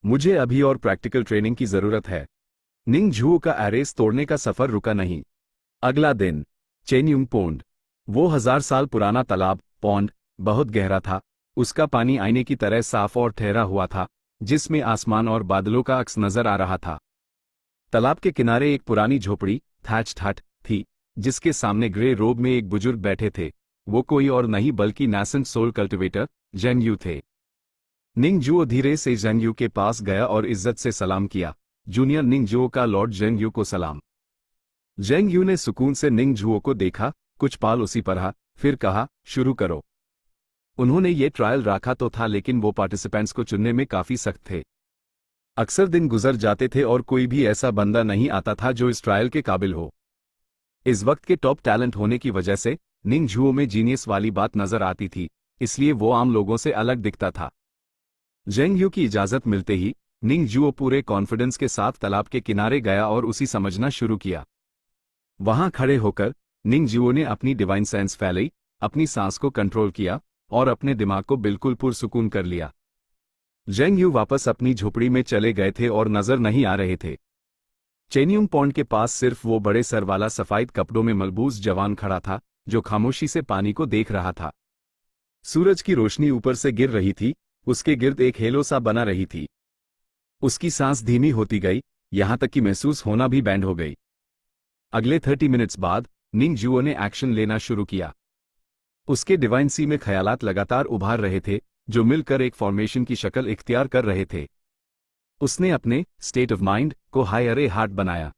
मुझे अभी और प्रैक्टिकल ट्रेनिंग की जरूरत है। निंग जुओ का एरेस तोड़ने का सफर रुका नहीं। अगला दिन चेन्युंग पोंड, वो 1000 साल पुराना तालाब पॉन्ड बहुत गहरा था। उसका पानी आईने की तरह साफ और ठहरा हुआ था, जिसमें आसमान और बादलों का अक्स नजर आ रहा था। तालाब के किनारे एक पुरानी झोपड़ी थैच्ड हट थी, जिसके सामने ग्रे रोब में एक बुजुर्ग बैठे थे। वो कोई और नहीं बल्कि नासेंट सोल कल्टिवेटर जेंग यू थे। निंग जुओ धीरे से जेंग यू के पास गया और इज्जत से सलाम किया। जूनियर निंग जुओ का लॉर्ड जेंग यू को सलाम। जेंग यू ने सुकून से निंग जुओ को देखा, कुछ पाल उसी पर रहा, फिर कहा, शुरू करो। उन्होंने ये ट्रायल रखा तो था, लेकिन वो पार्टिसिपेंट्स को चुनने में काफी सख्त थे। अक्सर दिन गुजर जाते थे और कोई भी ऐसा बंदा नहीं आता था जो इस ट्रायल के काबिल हो। इस वक्त के टॉप टैलेंट होने की वजह से निंग जुओ में जीनियस वाली बात नजर आती थी, इसलिए वो आम लोगों से अलग दिखता था। जेंग यू की इजाजत मिलते ही निंग जुओ पूरे कॉन्फिडेंस के साथ तालाब के किनारे गया और उसी समझना शुरू किया। वहां खड़े होकर निंग जुओ ने अपनी डिवाइन सेंस फैलाई, अपनी सांस को कंट्रोल किया और अपने दिमाग को बिल्कुल पुरसुकून कर लिया। जेंग यू वापस अपनी झोपड़ी में चले गए थे और नजर नहीं आ रहे थे। चेन्युंग पॉन्ड के पास सिर्फ वो बड़े सर वाला सफेद कपड़ों में मलबूस जवान खड़ा था, जो खामोशी से पानी को देख रहा था। सूरज की रोशनी ऊपर से गिर रही थी, उसके गिर्द एक हेलो सा बना रही थी। उसकी सांस धीमी होती गई, यहां तक कि महसूस होना भी बैंड हो गई। अगले 30 मिनट्स बाद निंग जुओ ने एक्शन लेना शुरू किया। उसके डिवाइन सी में ख्यालात लगातार उभार रहे थे, जो मिलकर एक फॉर्मेशन की शक्ल इख्तियार कर रहे थे। उसने अपने स्टेट ऑफ माइंड को हाई अरे हार्ट बनाया।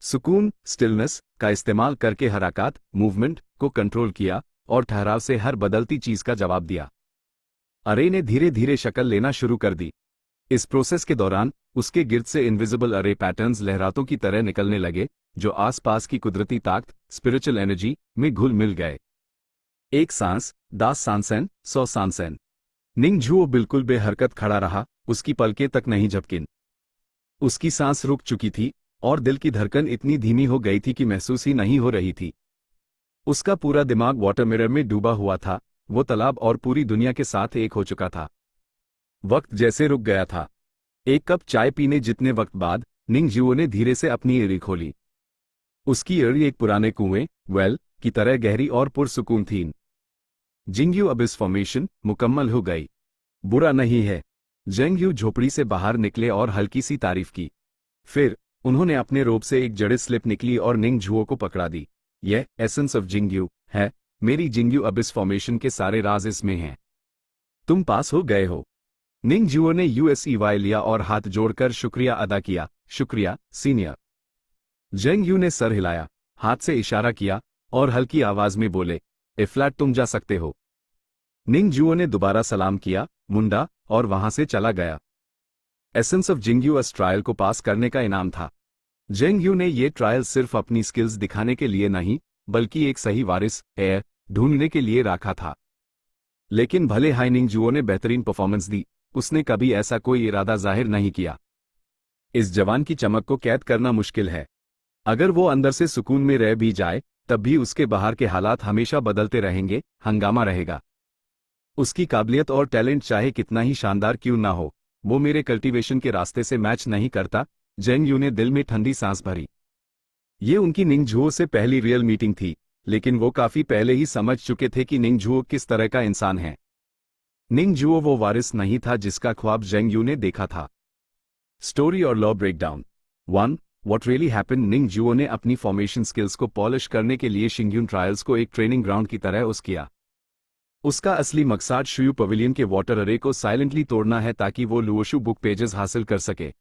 सुकून स्टिलनेस का इस्तेमाल करके हरकत मूवमेंट को कंट्रोल किया और ठहराव से हर बदलती चीज का जवाब दिया। अरे ने धीरे धीरे शक्ल लेना शुरू कर दी। इस प्रोसेस के दौरान उसके गिर्द से इनविजिबल अरे पैटर्न्स लहरातों की तरह निकलने लगे, जो आसपास की कुदरती ताकत स्पिरिचुअल एनर्जी में घुल मिल गए। एक सांस 10 सांसें 100 सांसें। निंग जुओ बिल्कुल बेहरकत खड़ा रहा, उसकी पलकें तक नहीं झपकिन। उसकी सांस रुक चुकी थी और दिल की धड़कन इतनी धीमी हो गई थी कि महसूस ही नहीं हो रही थी। उसका पूरा दिमाग वाटर मिरर में डूबा हुआ था, वो तालाब और पूरी दुनिया के साथ एक हो चुका था। वक्त जैसे रुक गया था। एक कप चाय पीने जितने वक्त बाद निंग जुओ ने धीरे से अपनी एड़ी खोली। उसकी एड़ी एक पुराने कुएं वेल की तरह गहरी और पुरसुकून थी। जेंग यू अबिस फॉर्मेशन मुकम्मल हो गई। बुरा नहीं है। जेंग यू झोपड़ी से बाहर निकले और हल्की सी तारीफ की। फिर उन्होंने अपने रोब से एक जड़े स्लिप निकली और निंग जुओ को पकड़ा दी। यह एसेंस ऑफ जिंग यू है। मेरी जिंग यू अबिस फॉर्मेशन के सारे राज इसमें हैं। तुम पास हो गए हो। निंग जुओ ने USEY लिया और हाथ जोड़कर शुक्रिया अदा किया। शुक्रिया सीनियर। जेंग यू ने सर हिलाया, हाथ से इशारा किया और हल्की आवाज में बोले, ए फ्लैट तुम जा सकते हो। निंग जुओ ने दोबारा सलाम किया, मुंडा, और वहां से चला गया। एसेंस ऑफ जिंग यू अस ट्रायल को पास करने का इनाम था। जेंग यू ने ये ट्रायल सिर्फ अपनी स्किल्स दिखाने के लिए नहीं, बल्कि एक सही वारिस हेयर ढूंढने के लिए रखा था। लेकिन भले हाई निंग जुओ ने बेहतरीन परफॉर्मेंस दी, उसने कभी ऐसा कोई इरादा जाहिर नहीं किया। इस जवान की चमक को कैद करना मुश्किल है। अगर वो अंदर से सुकून में रह भी जाए, तब भी उसके बाहर के हालात हमेशा बदलते रहेंगे, हंगामा रहेगा। उसकी काबिलियत और टैलेंट चाहे कितना ही शानदार क्यों ना हो, वो मेरे कल्टीवेशन के रास्ते से मैच नहीं करता। जेंग यू ने दिल में ठंडी सांस भरी। ये उनकी निंग जुओ से पहली रियल मीटिंग थी, लेकिन वो काफी पहले ही समझ चुके थे कि निंग जुओ किस तरह का इंसान है। निंग जुओ वो वारिस नहीं था जिसका ख्वाब जेंग यू ने देखा था। स्टोरी और lore breakdown 1 what really happened. Ning Zhuo ने अपनी फॉर्मेशन स्किल्स को पॉलिश करने के लिए शिंग्यून ट्रायल्स को एक ट्रेनिंग ग्राउंड की तरह यूज किया। उसका असली मकसद शुयू पवेलियन के वाटर अरे को साइलेंटली तोड़ना है ताकि वो लुओशु बुक पेजेस हासिल कर सके।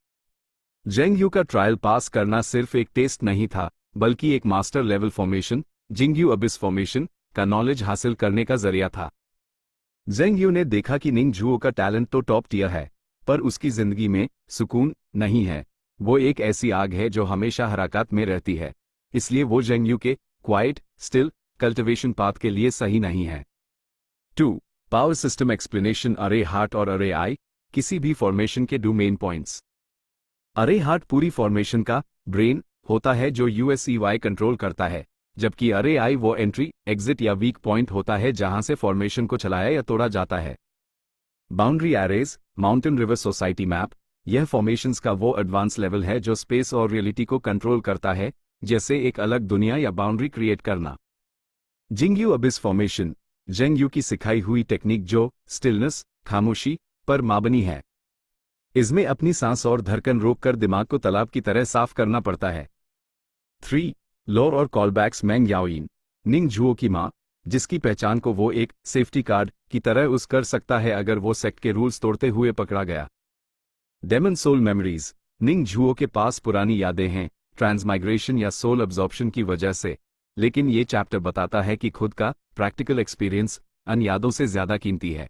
जेंग यू का ट्रायल पास करना सिर्फ एक टेस्ट नहीं था, बल्कि एक master level formation Jingyu abyss formation का नॉलेज हासिल करने का जरिया था। जेंग यू ने देखा कि निंग जुओ का टैलेंट तो टॉप टियर है, पर उसकी जिंदगी में सुकून नहीं है। वो एक ऐसी आग है जो हमेशा हरकत में रहती है, इसलिए वो जेंग यू के क्वाइट स्टिल कल्टिवेशन पाथ के लिए सही नहीं है। 2 पावर सिस्टम एक्सप्लेनेशन। अरे हार्ट और अरे आई किसी भी फॉर्मेशन के 2 मेन पॉइंट्स। अरे हार्ट पूरी फॉर्मेशन का ब्रेन होता है जो यूएसईवाई कंट्रोल करता है, जबकि अरे आई वो एंट्री एग्जिट या वीक पॉइंट होता है जहां से फॉर्मेशन को चलाया या तोड़ा जाता है। Boundary arrays mountain river society map यह फॉर्मेशंस का वो एडवांस लेवल है जो स्पेस और रियलिटी को कंट्रोल करता है, जैसे एक अलग दुनिया या बाउंड्री क्रिएट करना। जिंगयू अबिस फॉर्मेशन जेंग यू की सिखाई हुई टेक्निक जो स्टिलनेस खामोशी पर मबनी है। इसमें अपनी सांस और धड़कन रोककर दिमाग को तालाब की तरह साफ करना पड़ता है। 3 लोर और कॉलबैक्स। मैंग याओयिन निंग जुओ की माँ, जिसकी पहचान को वो एक सेफ्टी कार्ड की तरह यूज कर सकता है अगर वो सेक्ट के रूल्स तोड़ते हुए पकड़ा गया। डेमन सोल मेमोरीज निंग जुओ के पास पुरानी यादें हैं, ट्रांसमाइग्रेशन या सोल अब्जॉर्प्शन की वजह से, लेकिन ये चैप्टर बताता है कि खुद का प्रैक्टिकल एक्सपीरियंस अन यादों से ज्यादा कीमती है।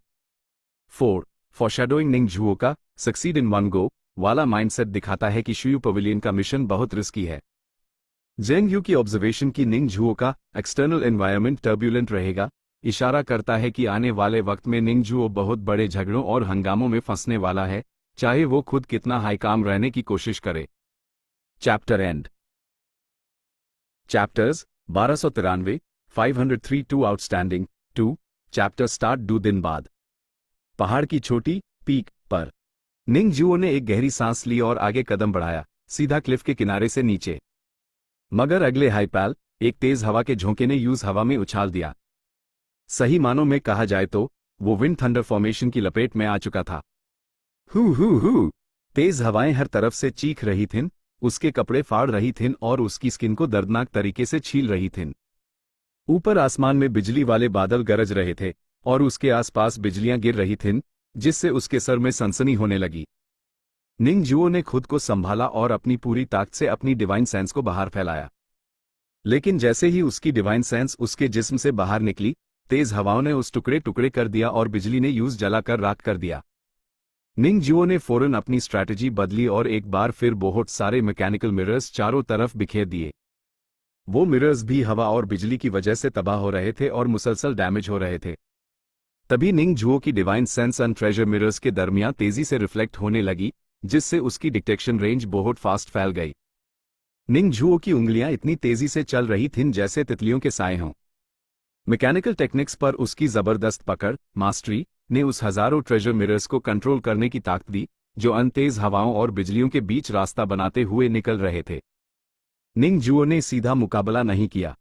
4 फॉरशैडोइंग निंग जुओ का सक्सीड इन वन गो वाला माइंडसेट दिखाता है कि शुयू पवेलियन का मिशन बहुत रिस्की है। जेंग यू की ऑब्जर्वेशन की निंग जुओ का एक्सटर्नल एनवायरनमेंट टर्ब्यूलेंट रहेगा इशारा करता है कि आने वाले वक्त में निंग जुओ बहुत बड़े झगड़ों और हंगामों में फंसने वाला है, चाहे वो खुद कितना हाई काम रहने की कोशिश करे। Chapter end. Chapters 1293 503 2 outstanding 2 chapter start 2 दिन बाद। पहाड़ की छोटी पीक पर निंग जुओ ने एक गहरी सांस ली और आगे कदम बढ़ाया, सीधा क्लिफ के किनारे से नीचे। मगर अगले हाईपैल एक तेज हवा के झोंके ने यूज हवा में उछाल दिया। सही मानों में कहा जाए तो वो विंड थंडर फॉर्मेशन की लपेट में आ चुका था। हु तेज हवाएं हर तरफ से चीख रही थीं, उसके कपड़े फाड़ रही थीं और उसकी स्किन को दर्दनाक तरीके से छील रही थीं। ऊपर आसमान में बिजली वाले बादल गरज रहे थे और उसके आसपास बिजलियां गिर रही थीं, जिससे उसके सर में सनसनी होने लगी। निंग जुओ ने खुद को संभाला और अपनी पूरी ताकत से अपनी डिवाइन सेंस को बाहर फैलाया। लेकिन जैसे ही उसकी डिवाइन सेंस उसके जिस्म से बाहर निकली, तेज हवाओं ने उस टुकड़े टुकड़े कर दिया और बिजली ने यूज जलाकर राख कर दिया। निंग जुओ ने फौरन अपनी स्ट्रैटेजी बदली और एक बार फिर बहुत सारे मैकेनिकल मिरर्स चारों तरफ बिखेर दिए। वो मिरर्स भी हवा और बिजली की वजह से तबाह हो रहे थे और मुसलसल डैमेज हो रहे थे। तभी निंग जुओ की डिवाइन सेंस अन ट्रेजर मिरर्स के दरमियान तेजी से रिफ्लेक्ट होने लगी, जिससे उसकी डिटेक्शन रेंज बहुत फास्ट फैल गई। निंग जुओ की उंगलियां इतनी तेजी से चल रही थीं जैसे तितलियों के साए हों। मैकेनिकल टेक्निक्स पर उसकी जबरदस्त पकड़ मास्टरी ने उस हजारों ट्रेजर मिरर्स को कंट्रोल करने की ताकत दी, जो अनतेज हवाओं और बिजलियों के बीच रास्ता बनाते हुए निकल रहे थे। निंग जुओ ने सीधा मुकाबला नहीं किया।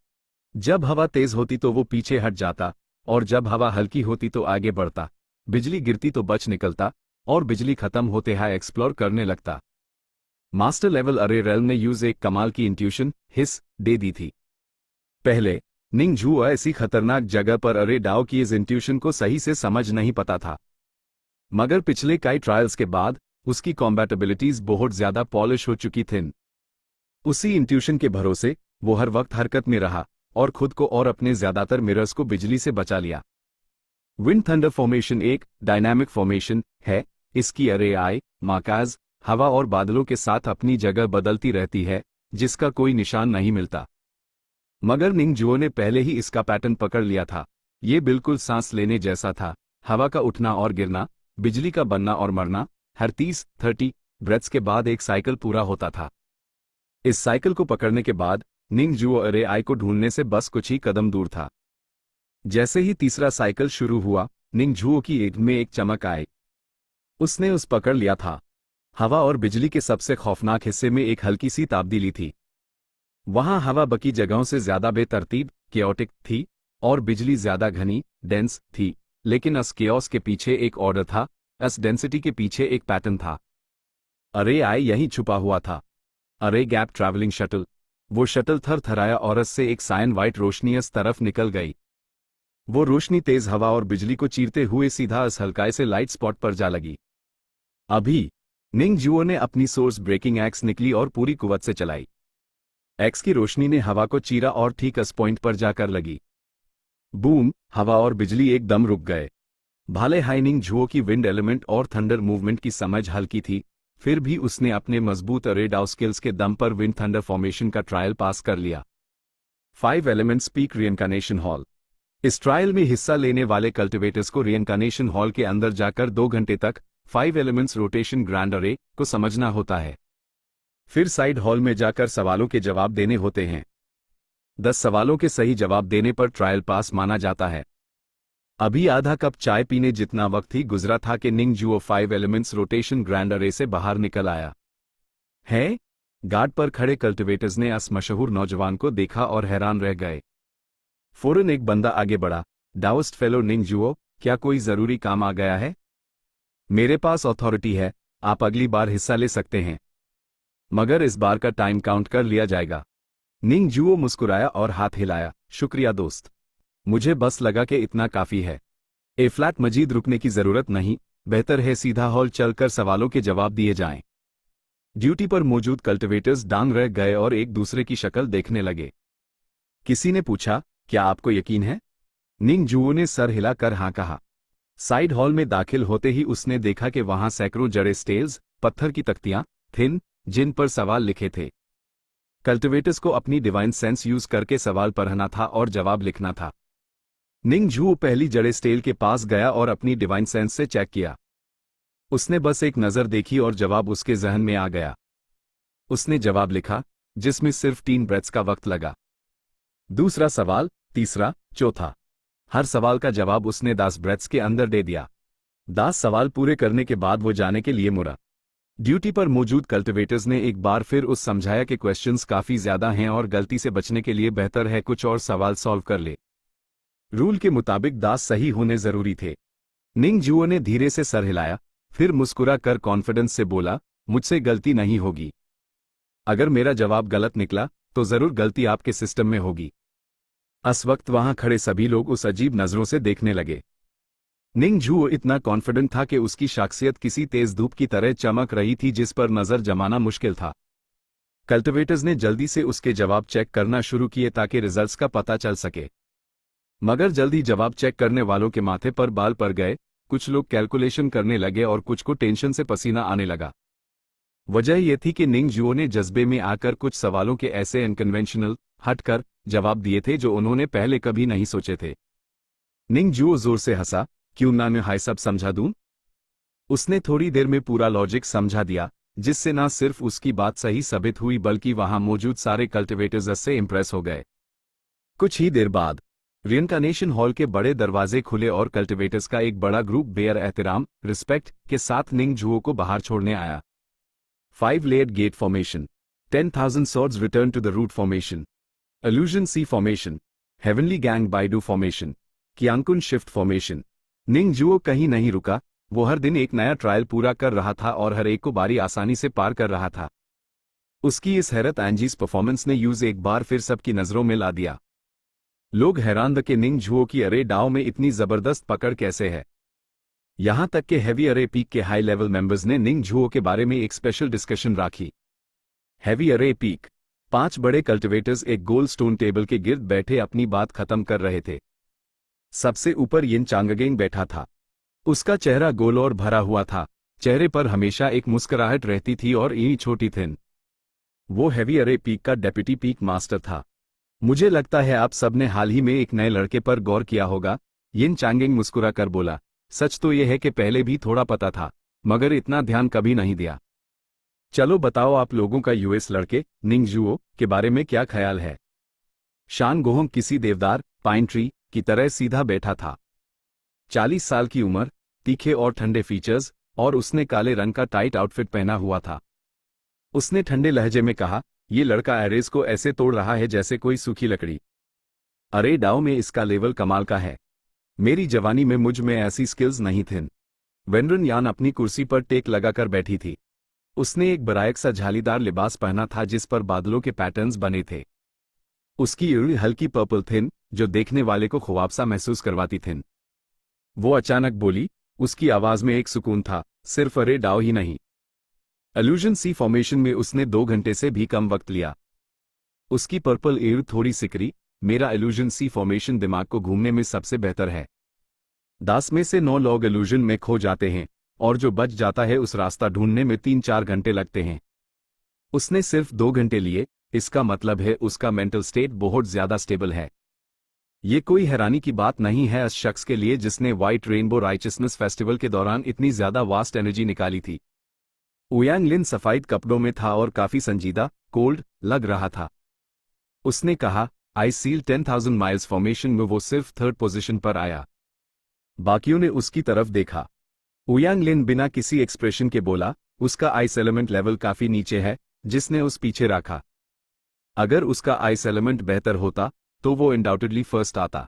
जब हवा तेज होती तो वो पीछे हट जाता और जब हवा हल्की होती तो आगे बढ़ता। बिजली गिरती तो बच निकलता और बिजली खत्म होते हाई एक्सप्लोर करने लगता। मास्टर लेवल अरे रेल्म ने यूज एक कमाल की इंट्यूशन हिस दे दी थी। पहले निंग जुओ ऐसी खतरनाक जगह पर अरे डाओ की इस इंट्यूशन को सही से समझ नहीं पता था, मगर पिछले कई ट्रायल्स के बाद उसकी कॉम्बैटिबिलिटीज बहुत ज्यादा पॉलिश हो चुकी थीं। उसी इंट्यूशन के भरोसे वो हर वक्त हरकत में रहा और खुद को और अपने ज्यादातर मिरर्स को बिजली से बचा लिया। विंड थंडर फॉर्मेशन एक डायनामिक फॉर्मेशन है। इसकी अरे आई माकाज हवा और बादलों के साथ अपनी जगह बदलती रहती है, जिसका कोई निशान नहीं मिलता। मगर निंगजुओ ने पहले ही इसका पैटर्न पकड़ लिया था। ये बिल्कुल सांस लेने जैसा था, हवा का उठना और गिरना, बिजली का बनना और मरना, हर 30 ब्रेथ्स के बाद एक साइकिल पूरा होता था। इस साइकिल को पकड़ने के बाद निंगजुओ अरे आई को ढूंढने से बस कुछ ही कदम दूर था। जैसे ही तीसरा साइकिल शुरू हुआ, निंगजुओ की आंख में एक चमक आई। उसने उस पकड़ लिया था। हवा और बिजली के सबसे खौफनाक हिस्से में एक हल्की सी तब्दीली थी। वहां हवा बाकी जगहों से ज्यादा बेतरतीब केओटिक थी और बिजली ज्यादा घनी डेंस थी, लेकिन अस केओस के पीछे एक ऑर्डर था, अस डेंसिटी के पीछे एक पैटर्न था। अरे आई यहीं छुपा हुआ था। अरे गैप ट्रैवलिंग शटल। वो शटल थरथराया और अस से एक साइन वाइट रोशनी इस तरफ निकल गई। वो रोशनी तेज हवा और बिजली को चीरते हुए सीधा इस हल्काए से लाइट स्पॉट पर जा लगी। अभी निंगजुओ ने अपनी सोर्स ब्रेकिंग एक्स निकली और पूरी कुवत से चलाई। एक्स की रोशनी ने हवा को चीरा और ठीक इस पॉइंट पर जाकर लगी। बूम! हवा और बिजली एकदम रुक गए। भाले हाई निंगजुओ की विंड एलिमेंट और थंडर मूवमेंट की समझ हल्की थी, फिर भी उसने अपने मजबूत रेडार स्किल्स के दम पर विंड थंडर फॉर्मेशन का ट्रायल पास कर लिया। 5 एलिमेंट्स पीक रिइंकार्नेशन हॉल। इस ट्रायल में हिस्सा लेने वाले कल्टिवेटर्स को रिइंकार्नेशन हॉल के अंदर जाकर 2 घंटे तक 5 एलिमेंट्स रोटेशन ग्रैंड अरे को समझना होता है। फिर साइड हॉल में जाकर सवालों के जवाब देने होते हैं। 10 सवालों के सही जवाब देने पर ट्रायल पास माना जाता है। अभी आधा कप चाय पीने जितना वक्त ही गुजरा था कि निंगजुओ 5 एलिमेंट्स रोटेशन ग्रैंड अरे से बाहर निकल आया है। गार्ड पर खड़े कल्टिवेटर्स ने इस मशहूर नौजवान को देखा और हैरान रह गए। फौरन एक बंदा आगे बढ़ा। डाउस्ट फेलो निंगजुओ, क्या कोई जरूरी काम आ गया है? मेरे पास अथॉरिटी है, आप अगली बार हिस्सा ले सकते हैं, मगर इस बार का टाइम काउंट कर लिया जाएगा। निंगजुओ मुस्कुराया और हाथ हिलाया। शुक्रिया दोस्त, मुझे बस लगा कि इतना काफी है। ए फ्लैट मजीद रुकने की जरूरत नहीं, बेहतर है सीधा हॉल चलकर सवालों के जवाब दिए जाएं। ड्यूटी पर मौजूद कल्टिवेटर्स डांग रह गए और एक दूसरे की शक्ल देखने लगे। किसी ने पूछा, क्या आपको यकीन है? निंगजुओ ने सर हिलाकर हाँ कहा। साइड हॉल में दाखिल होते ही उसने देखा कि वहां सैकड़ों जड़े स्टेल्स, पत्थर की तख्तियां थिन, जिन पर सवाल लिखे थे। कल्टिवेटर्स को अपनी डिवाइन सेंस यूज करके सवाल पढ़ना था और जवाब लिखना था। निंगजुओ पहली जड़े स्टेल के पास गया और अपनी डिवाइन सेंस से चेक किया। उसने बस एक नजर देखी और जवाब उसके जहन में आ गया। उसने जवाब लिखा, जिसमें सिर्फ 3 ब्रेथ्स का वक्त लगा। दूसरा सवाल, तीसरा, चौथा, हर सवाल का जवाब उसने 10 ब्रेथ्स के अंदर दे दिया। 10 सवाल पूरे करने के बाद वो जाने के लिए मुड़ा। ड्यूटी पर मौजूद कल्टिवेटर्स ने एक बार फिर उस समझाया कि क्वेश्चंस काफी ज्यादा हैं और गलती से बचने के लिए बेहतर है कुछ और सवाल सॉल्व कर ले। रूल के मुताबिक 10 सही होने जरूरी थे। निंगजुओ ने धीरे से सर हिलाया, फिर मुस्कुरा कर कॉन्फिडेंस से बोला, मुझसे गलती नहीं होगी। अगर मेरा जवाब गलत निकला तो जरूर गलती आपके सिस्टम में होगी। इस वक्त वहां खड़े सभी लोग उस अजीब नजरों से देखने लगे। निंगजुओ इतना कॉन्फिडेंट था कि उसकी शख्सियत किसी तेज धूप की तरह चमक रही थी जिस पर नजर जमाना मुश्किल था। कल्टिवेटर्स ने जल्दी से उसके जवाब चेक करना शुरू किए ताकि रिजल्ट्स का पता चल सके। मगर जल्दी जवाब चेक करने वालों के माथे पर बाल पड़ गए। कुछ लोग कैलकुलेशन करने लगे और कुछ को टेंशन से पसीना आने लगा। वजह यह थी कि निंगजुओ ने जज्बे में आकर कुछ सवालों के ऐसे अनकन्वेंशनल, हटकर जवाब दिए थे जो उन्होंने पहले कभी नहीं सोचे थे। निंगजुओ जोर से हंसा, क्यों ना मैं हाय सब समझा दूं? उसने थोड़ी देर में पूरा लॉजिक समझा दिया, जिससे न सिर्फ उसकी बात सही साबित हुई बल्कि वहां मौजूद सारे कल्टिवेटर्स उससे इंप्रेस हो गए। कुछ ही देर बाद रिइंकार्नेशन हॉल के बड़े दरवाजे खुले और कल्टिवेटर्स का एक बड़ा ग्रुप बेयर एहतराम, रिस्पेक्ट के साथ निंगजुओ को बाहर छोड़ने आया। 5 layered gate formation, 10,000 swords return to the root formation, Illusion C formation, Heavenly Gang Baidu formation, Qiankun Shift formation। निंगजुओ कहीं नहीं रुका। वो हर दिन एक नया ट्रायल पूरा कर रहा था और हर एक को बारी आसानी से पार कर रहा था। उसकी इस हैरत एंजीज परफॉर्मेंस ने यूज एक बार फिर सबकी नजरों में ला दिया। लोग हैरान थे कि निंगजुओ की अरे डाओ में इतनी जबरदस्त पकड़ कैसे है। यहां तक कि हैवी अरे पीक के हाई लेवल मेंबर्स ने निंगजुओ के बारे में एक स्पेशल डिस्कशन रखी। हैवी अरे पीक 5 बड़े कल्टिवेटर्स एक गोल स्टोन टेबल के गिर्द बैठे अपनी बात खत्म कर रहे थे। सबसे ऊपर यिन चांगगेंग बैठा था। उसका चेहरा गोल और भरा हुआ था, चेहरे पर हमेशा एक मुस्कुराहट रहती थी और ईंट छोटी थी। वो हैवी अरे पीक का डेप्यूटी पीक मास्टर था। मुझे लगता है आप सबने हाल ही में एक नए लड़के पर गौर किया होगा। यिन चांगिंग मुस्कुरा कर बोला, सच तो यह है कि पहले भी थोड़ा पता था, मगर इतना ध्यान कभी नहीं दिया। चलो बताओ आप लोगों का यूएस लड़के निंग जुओ के बारे में क्या ख्याल है। शान गोहोंग किसी देवदार पाइन ट्री की तरह सीधा बैठा था। 40 साल की उम्र, तीखे और ठंडे फीचर्स, और उसने काले रंग का टाइट आउटफिट पहना हुआ था। उसने ठंडे लहजे में कहा, ये लड़का एरेज को ऐसे तोड़ रहा है जैसे कोई सूखी लकड़ी। अरे डाओ में इसका लेवल कमाल का है। मेरी जवानी में मुझ में ऐसी स्किल्स नहीं थीं। वेनरन यान अपनी कुर्सी पर टेक लगाकर बैठी थी। उसने एक बरायक सा झालीदार लिबास पहना था जिस पर बादलों के पैटर्न्स बने थे। उसकी ईड़ी हल्की पर्पल थिन, जो देखने वाले को ख्वाबसा महसूस करवाती थिन। वो अचानक बोली, उसकी आवाज में एक सुकून था, सिर्फ अरे डाओ ही नहीं। इल्यूजन सी फॉर्मेशन में उसने 2 घंटे से भी कम वक्त लिया। उसकी पर्पल ईड़ थोड़ी सिकरी, मेरा इल्यूजन सी फॉर्मेशन दिमाग को घूमने में सबसे बेहतर है। 10 में से 9 लोग इल्यूजन में खो जाते हैं, और जो बच जाता है उस रास्ता ढूंढने में 3-4 घंटे लगते हैं। उसने सिर्फ 2 घंटे लिए, इसका मतलब है उसका मेंटल स्टेट बहुत ज्यादा स्टेबल है। ये कोई हैरानी की बात नहीं है उस शख्स के लिए जिसने व्हाइट रेनबो राइचसनेस फेस्टिवल के दौरान इतनी ज्यादा वास्ट एनर्जी निकाली थी। ओयांग लिन सफेद कपड़ों में था और काफी संजीदा, कोल्ड लग रहा था। उसने कहा, आई सील 10,000 माइल्स फॉर्मेशन में वो सिर्फ 3rd पोजीशन पर आया। बाकियों ने उसकी तरफ देखा। ओयांग लिन बिना किसी एक्सप्रेशन के बोला, उसका आइस एलिमेंट लेवल काफी नीचे है, जिसने उस पीछे रखा। अगर उसका आइस एलिमेंट बेहतर होता तो वो अनडाउटेडली फर्स्ट आता।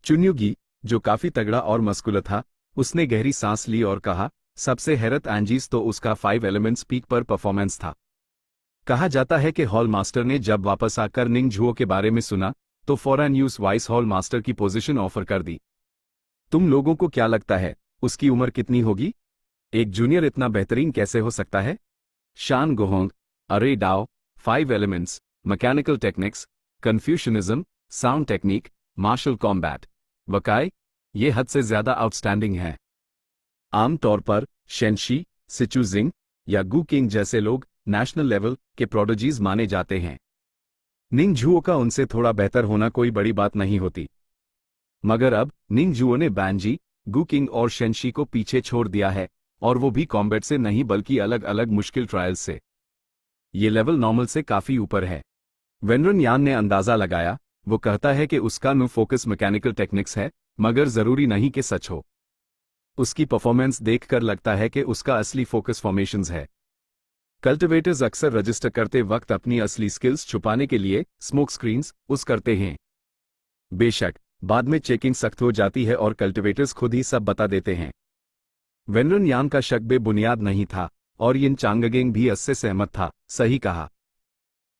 चुन्युगी, जो काफी तगड़ा और मस्कुलर था, उसने गहरी सांस ली और कहा, सबसे हैरत एंजीज तो उसका 5 एलिमेंट्स पीक पर परफॉर्मेंस था। कहा जाता है कि हॉल मास्टर ने जब वापस आकर निंग जुओ के बारे में सुना तो फौरन यूस वाइस हॉल मास्टर की पोजीशन ऑफर कर दी। तुम लोगों को क्या लगता है, उसकी उम्र कितनी होगी? एक जूनियर इतना बेहतरीन कैसे हो सकता है? शान गोहोंग, अरे Dao, 5 elements, mechanical techniques, Confucianism, sound technique, martial combat, वकाई, ये हद से ज्यादा आउटस्टैंडिंग है। आमतौर पर शेंशी, सिचुजिंग या गु किंग जैसे लोग नेशनल लेवल के प्रोडोजीज माने जाते हैं। निंग जुओ का उनसे थोड़ा बेहतर होना कोई बड़ी बात नहीं होती। मगर अब निंग जुओ ने बैनजी, गु किंग और शेंशी को पीछे छोड़ दिया है, और वो भी कॉम्बैट से नहीं बल्कि अलग अलग मुश्किल ट्रायल्स से। ये लेवल नॉर्मल से काफी ऊपर है। वेनरन यान ने अंदाजा लगाया, वो कहता है कि उसका नु फोकस मैकेनिकल टेक्निक्स है, मगर जरूरी नहीं कि सच हो। उसकी परफॉर्मेंस देखकर लगता है कि उसका असली फोकस फॉर्मेशंस है। कल्टिवेटर्स अक्सर रजिस्टर करते वक्त अपनी असली स्किल्स छुपाने के लिए स्मोक स्क्रीन्स उस करते हैं। बेशक बाद में चेकिंग सख्त हो जाती है और कल्टिवेटर्स खुद ही सब बता देते हैं। वेनरन यान का शक बेबुनियाद नहीं था, और यिन चांगगेंग भी इससे सहमत था। सही कहा।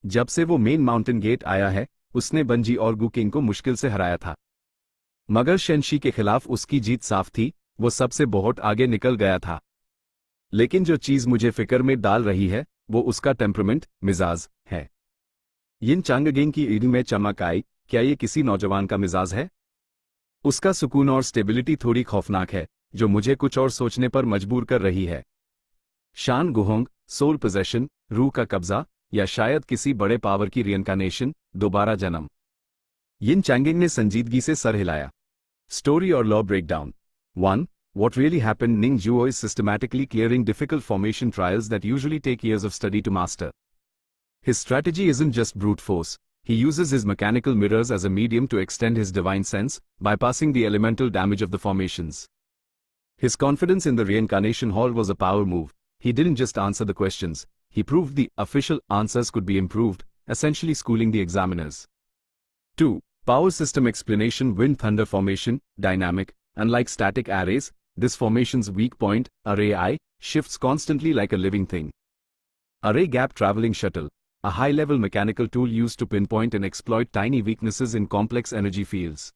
जब से वो मेन माउंटेन गेट आया है, उसने बंजी और गु किंग को मुश्किल से हराया था। मगर शेंशी के खिलाफ उसकी जीत साफ थी, वो सबसे बहुत आगे निकल गया था। लेकिन जो चीज मुझे फिक्र में डाल रही है वो उसका टेम्परामेंट, मिजाज है। यिन चांगगेंग की ईडी में चमक आई, क्या ये किसी नौजवान का मिजाज है? उसका सुकून और स्टेबिलिटी थोड़ी खौफनाक है, जो मुझे कुछ और सोचने पर मजबूर कर रही है। शान गोहोंग, सोल पोजेशन, रूह का कब्जा, या शायद किसी बड़े पावर की रिइंकार्नेशन, दोबारा जन्म। यिन चांगिंग ने संजीदगी से सर हिलाया। स्टोरी और lore breakdown. 1. What really happened? Ning Juo is systematically clearing difficult formation trials that usually take years of study to master. His strategy isn't just brute force. He uses his mechanical mirrors as a medium to extend his divine sense, bypassing the elemental damage of the formations. His confidence in the reincarnation hall was a power move. He didn't just answer the questions, he proved the official answers could be improved, essentially schooling the examiners. 2. Power system explanation. Wind thunder formation, dynamic. Unlike static arrays, this formation's weak point, array I, shifts constantly like a living thing. Array gap traveling shuttle, a high-level mechanical tool used to pinpoint and exploit tiny weaknesses in complex energy fields.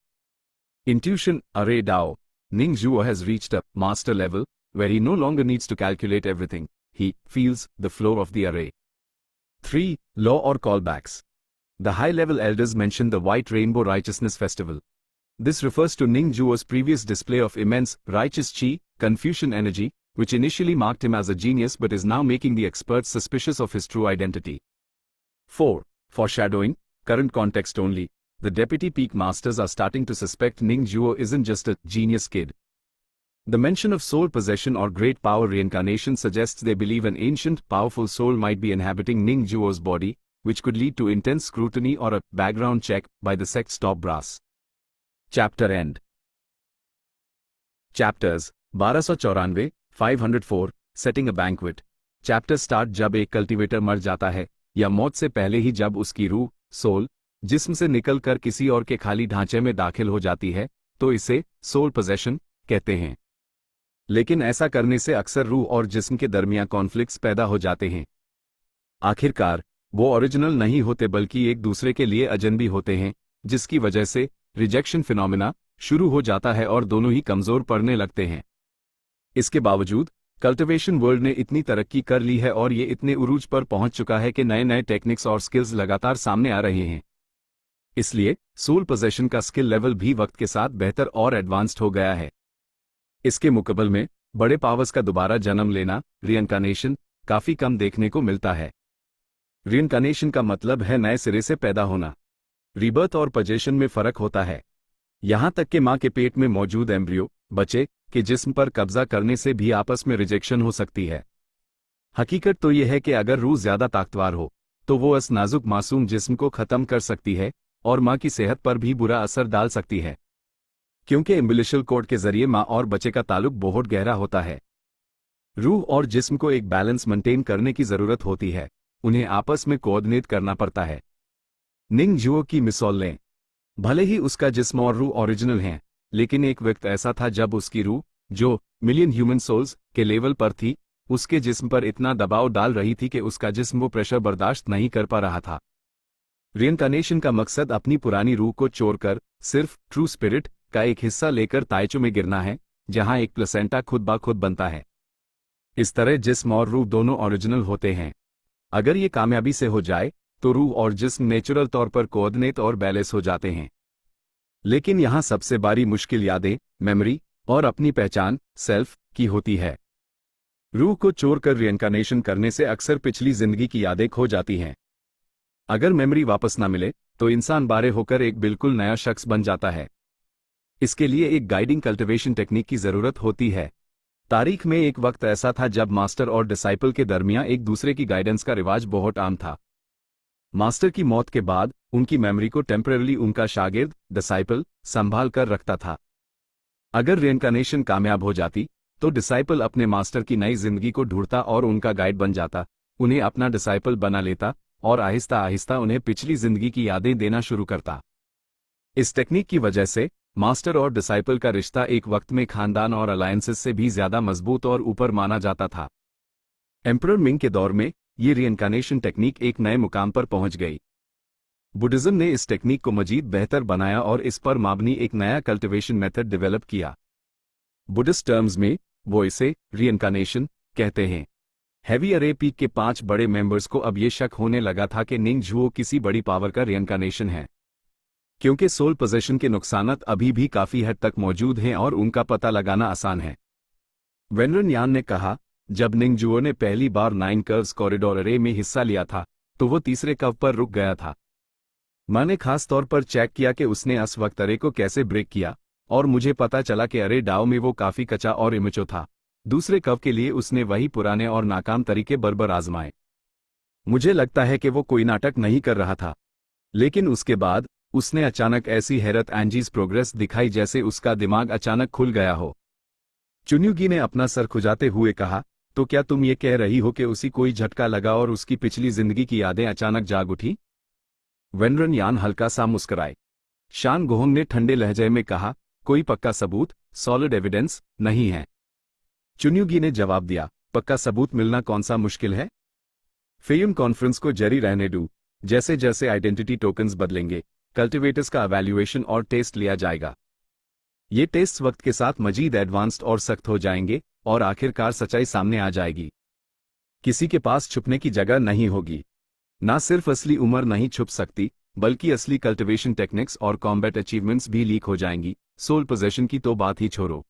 Intuition, array Dao. Ning Juo has reached a master level, where he no longer needs to calculate everything. He feels the flow of the array. 3. Law or callbacks. The high-level elders mention the White Rainbow Righteousness Festival. This refers to Ning Juo's previous display of immense, righteous chi, Confucian energy, which initially marked him as a genius but is now making the experts suspicious of his true identity. 4. Foreshadowing, current context only. The Deputy Peak Masters are starting to suspect Ning Zhuo isn't just a genius kid. The mention of soul possession or great power reincarnation suggests they believe an ancient, powerful soul might be inhabiting Ning Zhuo's body, which could lead to intense scrutiny or a background check by the sect's top brass. Chapter End. Chapters 1294, 504, Setting a Banquet. Chapter Start जब एक कल्टीवेटर मर जाता है, या मौत से पहले ही जब उसकी रूह, सोल, जिस्म से निकलकर किसी और के खाली ढांचे में दाखिल हो जाती है, तो इसे सोल पोजेशन कहते हैं। लेकिन ऐसा करने से अक्सर रूह और जिस्म के दरमियान कॉन्फ्लिक्ट्स पैदा हो जाते हैं। आखिरकार वो ओरिजिनल नहीं होते बल्कि एक दूसरे के लिए अजनबी होते हैं, जिसकी वजह से रिजेक्शन फिनोमिना शुरू हो जाता है और दोनों ही कमजोर पड़ने लगते हैं। इसके बावजूद कल्टिवेशन वर्ल्ड ने इतनी तरक्की कर ली है और ये इतने उरूज पर पहुंच चुका है कि नए नए टेक्निक्स और स्किल्स लगातार सामने आ रहे हैं। इसलिए सोल पोजेशन का स्किल लेवल भी वक्त के साथ बेहतर और एडवांस्ड हो गया है। इसके मुकाबले में बड़े पावर्स का दोबारा जन्म लेना, रीइंकार्नेशन, काफी कम देखने को मिलता है। रीइंकार्नेशन का मतलब है नए सिरे से पैदा होना। रीबर्थ और पोजेशन में फर्क होता है। यहां तक कि मां के पेट में मौजूद एम्ब्रियो, बच्चे के जिस्म पर कब्जा करने से भी आपस में रिजेक्शन हो सकती है। हकीकत तो यह है कि अगर रूह ज्यादा ताकतवर हो, तो वो इस नाजुक मासूम जिस्म को खत्म कर सकती है और मां की सेहत पर भी बुरा असर डाल सकती है। क्योंकि एम्बिलिशल कोड के जरिए मां और बच्चे का ताल्लुक बहुत गहरा होता है। रूह और जिस्म को एक बैलेंस मेंटेन करने की जरूरत होती है, उन्हें आपस में कोऑर्डिनेट करना पड़ता है। निंग जुओ की मिसाल लें। भले ही उसका जिस्म और रूह ओरिजिनल हैं, लेकिन एक वक्त ऐसा था जब उसकी रूह, जो मिलियन ह्यूमन सोल्स के लेवल पर थी, उसके जिस्म पर इतना दबाव डाल रही थी कि उसका जिस्म वो प्रेशर बर्दाश्त नहीं कर पा रहा था। रीइंकार्नेशन का मकसद अपनी पुरानी रूह को छोड़कर सिर्फ ट्रू स्पिरिट का एक हिस्सा लेकर ताइचो में गिरना है, जहां एक प्लेसेंटा खुद ब खुद बनता है। इस तरह जिस्म और रूह दोनों ओरिजिनल होते हैं। अगर ये कामयाबी से हो जाए तो रूह और जिस्म नेचुरल तौर पर कोऑर्डिनेट और बैलेंस हो जाते हैं। लेकिन यहां सबसे बड़ी मुश्किल यादें, मेमोरी और अपनी पहचान, सेल्फ की होती है। रूह को छोड़कर रीइंकार्नेशन करने से अक्सर पिछली जिंदगी की यादें खो जाती हैं। अगर मेमोरी वापस ना मिले तो इंसान बारे होकर एक बिल्कुल नया शख्स बन जाता है। इसके लिए एक गाइडिंग कल्टिवेशन टेक्निक की जरूरत होती है। तारीख में एक वक्त ऐसा था जब मास्टर और डिसाइपल के दरमियान एक दूसरे की गाइडेंस का रिवाज बहुत आम था। मास्टर की मौत के बाद उनकी मेमोरी को टेम्परेरी उनका शागिर्द, डिसाइपल, संभाल कर रखता था। अगर रीइंकार्नेशन कामयाब हो जाती तो डिसाइपल अपने मास्टर की नई जिंदगी को ढूंढता और उनका गाइड बन जाता, उन्हें अपना डिसाइपल बना लेता और आहिस्ता आहिस्ता उन्हें पिछली जिंदगी की यादें देना शुरू करता। इस टेक्निक की वजह से मास्टर और डिसाइपल का रिश्ता एक वक्त में खानदान और अलायंसेस से भी ज्यादा मजबूत और ऊपर माना जाता था। एम्परर मिंग के दौर में ये रीइंकार्नेशन टेक्निक एक नए मुकाम पर पहुंच गई। बुद्धिज्म ने इस टेक्निक को मजीद बेहतर बनाया और इस पर मबनी एक नया कल्टिवेशन मेथड डेवलप किया। बुद्धिस्ट टर्म्स में वो इसे रीइंकार्नेशन कहते हैं। हैवी अरे पीक के 5 बड़े मेंबर्स को अब ये शक होने लगा था कि निंग जुओ किसी बड़ी पावर का रीइंकार्नेशन है, क्योंकि सोल पोजेशन के नुकसानात अभी भी काफी हद तक मौजूद हैं और उनका पता लगाना आसान है। वेनरन यान ने कहा, जब निंग जुओ ने पहली बार 9 कर्व्स कॉरिडोर अरे में हिस्सा लिया था तो वो तीसरे कर्व पर रुक गया था। मैंने खास तौर पर चेक किया कि उसने इस वक्त अरे को कैसे ब्रेक किया और मुझे पता चला कि अरे डाव में वो काफी कच्चा और इमेचो था। दूसरे कर्व के लिए उसने वही पुराने और नाकाम तरीके बरबर आजमाए। मुझे लगता है कि वो कोई नाटक नहीं कर रहा था, लेकिन उसके बाद उसने अचानक ऐसी हैरत एंजीज प्रोग्रेस दिखाई जैसे उसका दिमाग अचानक खुल गया हो। चुन्युगी ने अपना सर खुजाते हुए कहा, तो क्या तुम ये कह रही हो कि उसी कोई झटका लगा और उसकी पिछली जिंदगी की यादें अचानक जाग उठी? वेनरन यान हल्का सा मुस्कुराए। शान गोहोंग ने ठंडे लहजे में कहा, कोई पक्का सबूत, सॉलिड एविडेंस नहीं है। चुन्युगी ने जवाब दिया, पक्का सबूत मिलना कौन सा मुश्किल है। फेयुन कॉन्फ्रेंस को जारी रहने दो। जैसे जैसे आइडेंटिटी टोकन्स बदलेंगे, कल्टिवेटर्स का एवैल्यूएशन और टेस्ट लिया जाएगा। ये टेस्ट वक्त के साथ मजीद एडवांस्ड और सख्त हो जाएंगे और आखिरकार सच्चाई सामने आ जाएगी। किसी के पास छुपने की जगह नहीं होगी। ना सिर्फ असली उम्र नहीं छुप सकती, बल्कि असली कल्टिवेशन टेक्निक्स और कॉम्बैट अचीवमेंट्स भी लीक हो जाएंगी। सोल पोजेशन की तो बात ही छोड़ो,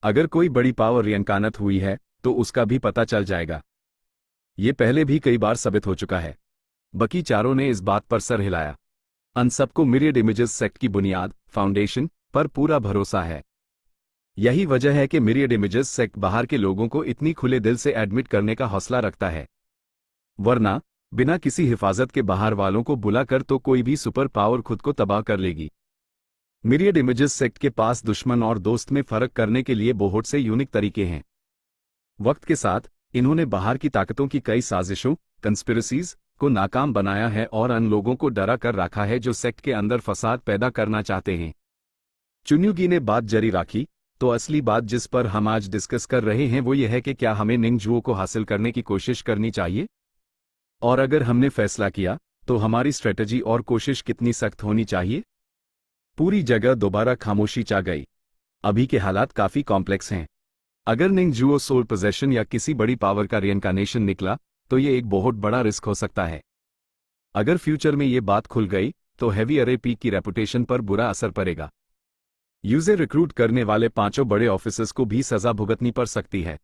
अगर कोई बड़ी पावर रीइंकार्नेट हुई है तो उसका भी पता चल जाएगा। ये पहले भी कई बार साबित हो चुका है। बाकी चारों ने इस बात पर सर हिलाया। अन सबको मिरियड इमेजेस सेक्ट की बुनियाद फाउंडेशन पर पूरा भरोसा है। यही वजह है कि मिरियड इमेजेस सेक्ट बाहर के लोगों को इतनी खुले दिल से एडमिट करने का हौसला रखता है, वरना बिना किसी हिफाजत के बाहर वालों को बुलाकर तो कोई भी सुपर पावर खुद को तबाह कर लेगी। मिरियड इमेजेस सेक्ट के पास दुश्मन और दोस्त में फर्क करने के लिए बहुत से यूनिक तरीके हैं। वक्त के साथ इन्होंने बाहर की ताकतों की कई साजिशों कंस्पिरेसीज को नाकाम बनाया है और अन लोगों को डरा कर रखा है जो सेक्ट के अंदर फसाद पैदा करना चाहते हैं। चुन्युगी ने बात जारी रखी, तो असली बात जिस पर हम आज डिस्कस कर रहे हैं वो ये है कि क्या हमें निंगजुओ को हासिल करने की कोशिश करनी चाहिए, और अगर हमने फैसला किया तो हमारी स्ट्रेटजी और कोशिश कितनी सख्त होनी चाहिए। पूरी जगह दोबारा खामोशी छा गई। अभी के हालात काफी कॉम्प्लेक्स हैं। अगर निंगजुओ सोल पोजेशन या किसी बड़ी पावर का रिइंकार्नेशन निकला तो ये एक बहुत बड़ा रिस्क हो सकता है। अगर फ्यूचर में ये बात खुल गई तो हैवी अरे पीक की रेपुटेशन पर बुरा असर पड़ेगा। यूजर रिक्रूट करने वाले 5 बड़े ऑफिसर्स को भी सजा भुगतनी पड़ सकती है।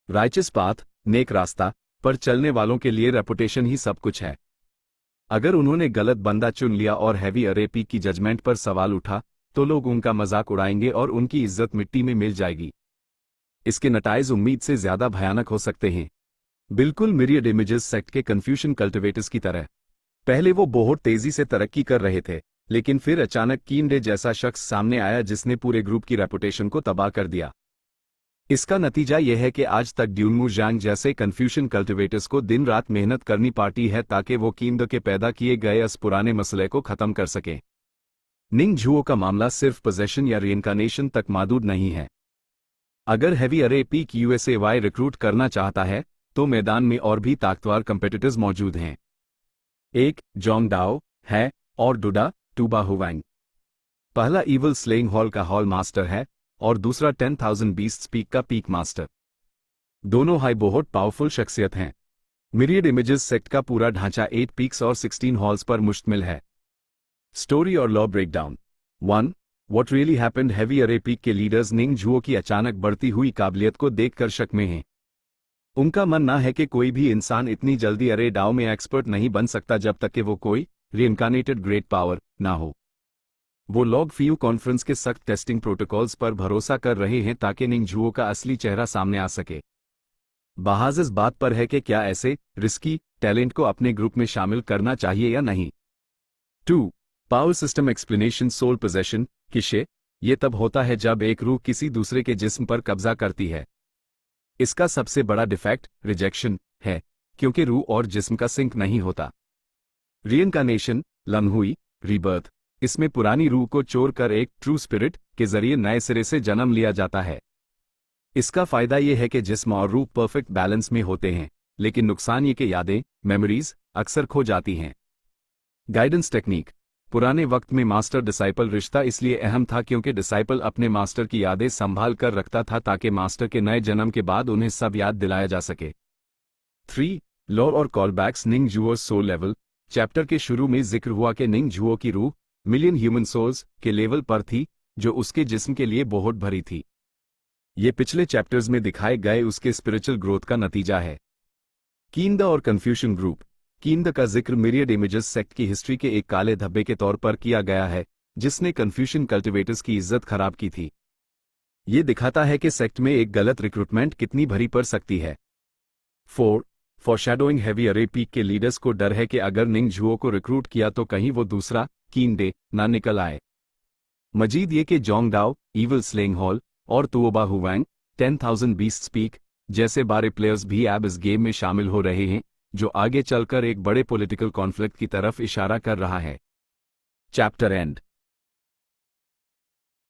राइचस पाथ नेक रास्ता पर चलने वालों के लिए रेपुटेशन ही सब कुछ है। अगर उन्होंने गलत बंदा चुन लिया और हैवी अरे पीक की जजमेंट पर सवाल उठा तो लोग उनका मजाक उड़ाएंगे और उनकी इज्जत मिट्टी में मिल जाएगी। इसके नताइज उम्मीद से ज्यादा भयानक हो सकते हैं। बिल्कुल मिरियड इमेजेस सेक्ट के कन्फ्यूशन कल्टिवेटर्स की तरह। पहले वो बहुत तेजी से तरक्की कर रहे थे, लेकिन फिर अचानक कीनडे जैसा शख्स सामने आया जिसने पूरे ग्रुप की रेपुटेशन को तबाह कर दिया। इसका नतीजा यह है कि आज तक ड्यूनमू जांग जैसे कन्फ्यूशन कल्टिवेटर्स को दिन रात मेहनत करनी पड़ती है ताकि वो कीनडे के पैदा किए गए इस पुराने मसले को खत्म कर सकें। निंगजुओ का मामला सिर्फ पोजेशन या रिइंकार्नेशन तक महदूद नहीं है। अगर हैवी अरे पीक यूएसएवाई रिक्रूट करना चाहता है तो मैदान में और भी ताकतवर कंपेटिटर्स मौजूद हैं। एक जोंग डाओ है और डुडा टूबा हुवैंग। पहला इवल स्लेइंग हॉल का हॉल मास्टर है और दूसरा 10,000 बीस्ट्स पीक का पीक मास्टर। दोनों हाई बहुत पावरफुल शख्सियत हैं। मिरियड इमेजेस सेक्ट का पूरा ढांचा 8 पीक्स और 16 हॉल्स पर मुश्तमिल है। स्टोरी और lore breakdown. 1. What really happened? Heavy अरे पीक के लीडर्स निंगजुओ की अचानक बढ़ती हुई काबिलियत को देखकर शक में हैं। उनका मानना है कि कोई भी इंसान इतनी जल्दी अरे डाओ में एक्सपर्ट नहीं बन सकता जब तक कि वो कोई रिइंकार्नेटेड ग्रेट पावर ना हो। वो लॉग फ्यू कॉन्फ्रेंस के सख्त टेस्टिंग प्रोटोकॉल्स पर भरोसा कर रहे हैं ताकि निंगजुओ का असली चेहरा सामने आ सके। बहस इस बात पर है कि क्या ऐसे रिस्की टैलेंट को अपने ग्रुप में शामिल करना चाहिए या नहीं। 2. Power system explanation. Soul possession किसे ये तब होता है जब एक रूह किसी दूसरे के जिस्म पर कब्जा करती है। इसका सबसे बड़ा डिफेक्ट रिजेक्शन है, क्योंकि रूह और जिस्म का सिंक नहीं होता। रिइंकार्नेशन लम्हुई रीबर्थ, इसमें पुरानी रूह को चोर कर एक ट्रू स्पिरिट के जरिए नए सिरे से जन्म लिया जाता है। इसका फायदा यह है कि जिस्म और रूह परफेक्ट बैलेंस में होते हैं, लेकिन नुकसान ये कि यादें मेमोरीज अक्सर खो जाती हैं। Guidance technique. पुराने वक्त में मास्टर डिसाइपल रिश्ता इसलिए अहम था क्योंकि डिसाइपल अपने मास्टर की यादें संभाल कर रखता था ताकि मास्टर के नए जन्म के बाद उन्हें सब याद दिलाया जा सके। 3. लॉ और कॉलबैक्स। निंगजुओ सोल लेवल। चैप्टर के शुरू में जिक्र हुआ कि निंगजुओ की रूह मिलियन ह्यूमन सोल्स के लेवल पर थी जो उसके जिस्म के लिए बहुत भरी थी। ये पिछले चैप्टर्स में दिखाए गए उसके स्पिरिचुअल ग्रोथ का नतीजा है। कीनडे और कन्फ्यूशन ग्रुप। कीनडे का जिक्र मिरियड इमेजेस सेक्ट की हिस्ट्री के एक काले धब्बे के तौर पर किया गया है जिसने कन्फ्यूशन कल्टिवेटर्स की इज्जत खराब की थी। ये दिखाता है कि सेक्ट में एक गलत रिक्रूटमेंट कितनी भरी पड़ सकती है। 4. फॉरशैडोइंग। हैवी अरे पीक के लीडर्स को डर है कि अगर निंगजुओ को रिक्रूट किया तो कहीं वो दूसरा कीनडे ना निकल आए। मजीद ये कि जोंग डाओ इवल स्लेइंग हॉल और तुओबा हुवैंग 10,000 बीस्ट्स पीक जैसे बारे प्लेयर्स भी अब इस गेम में शामिल हो रहे हैं जो आगे चलकर एक बड़े पॉलिटिकल कॉन्फ्लिक्ट की तरफ इशारा कर रहा है। Chapter and.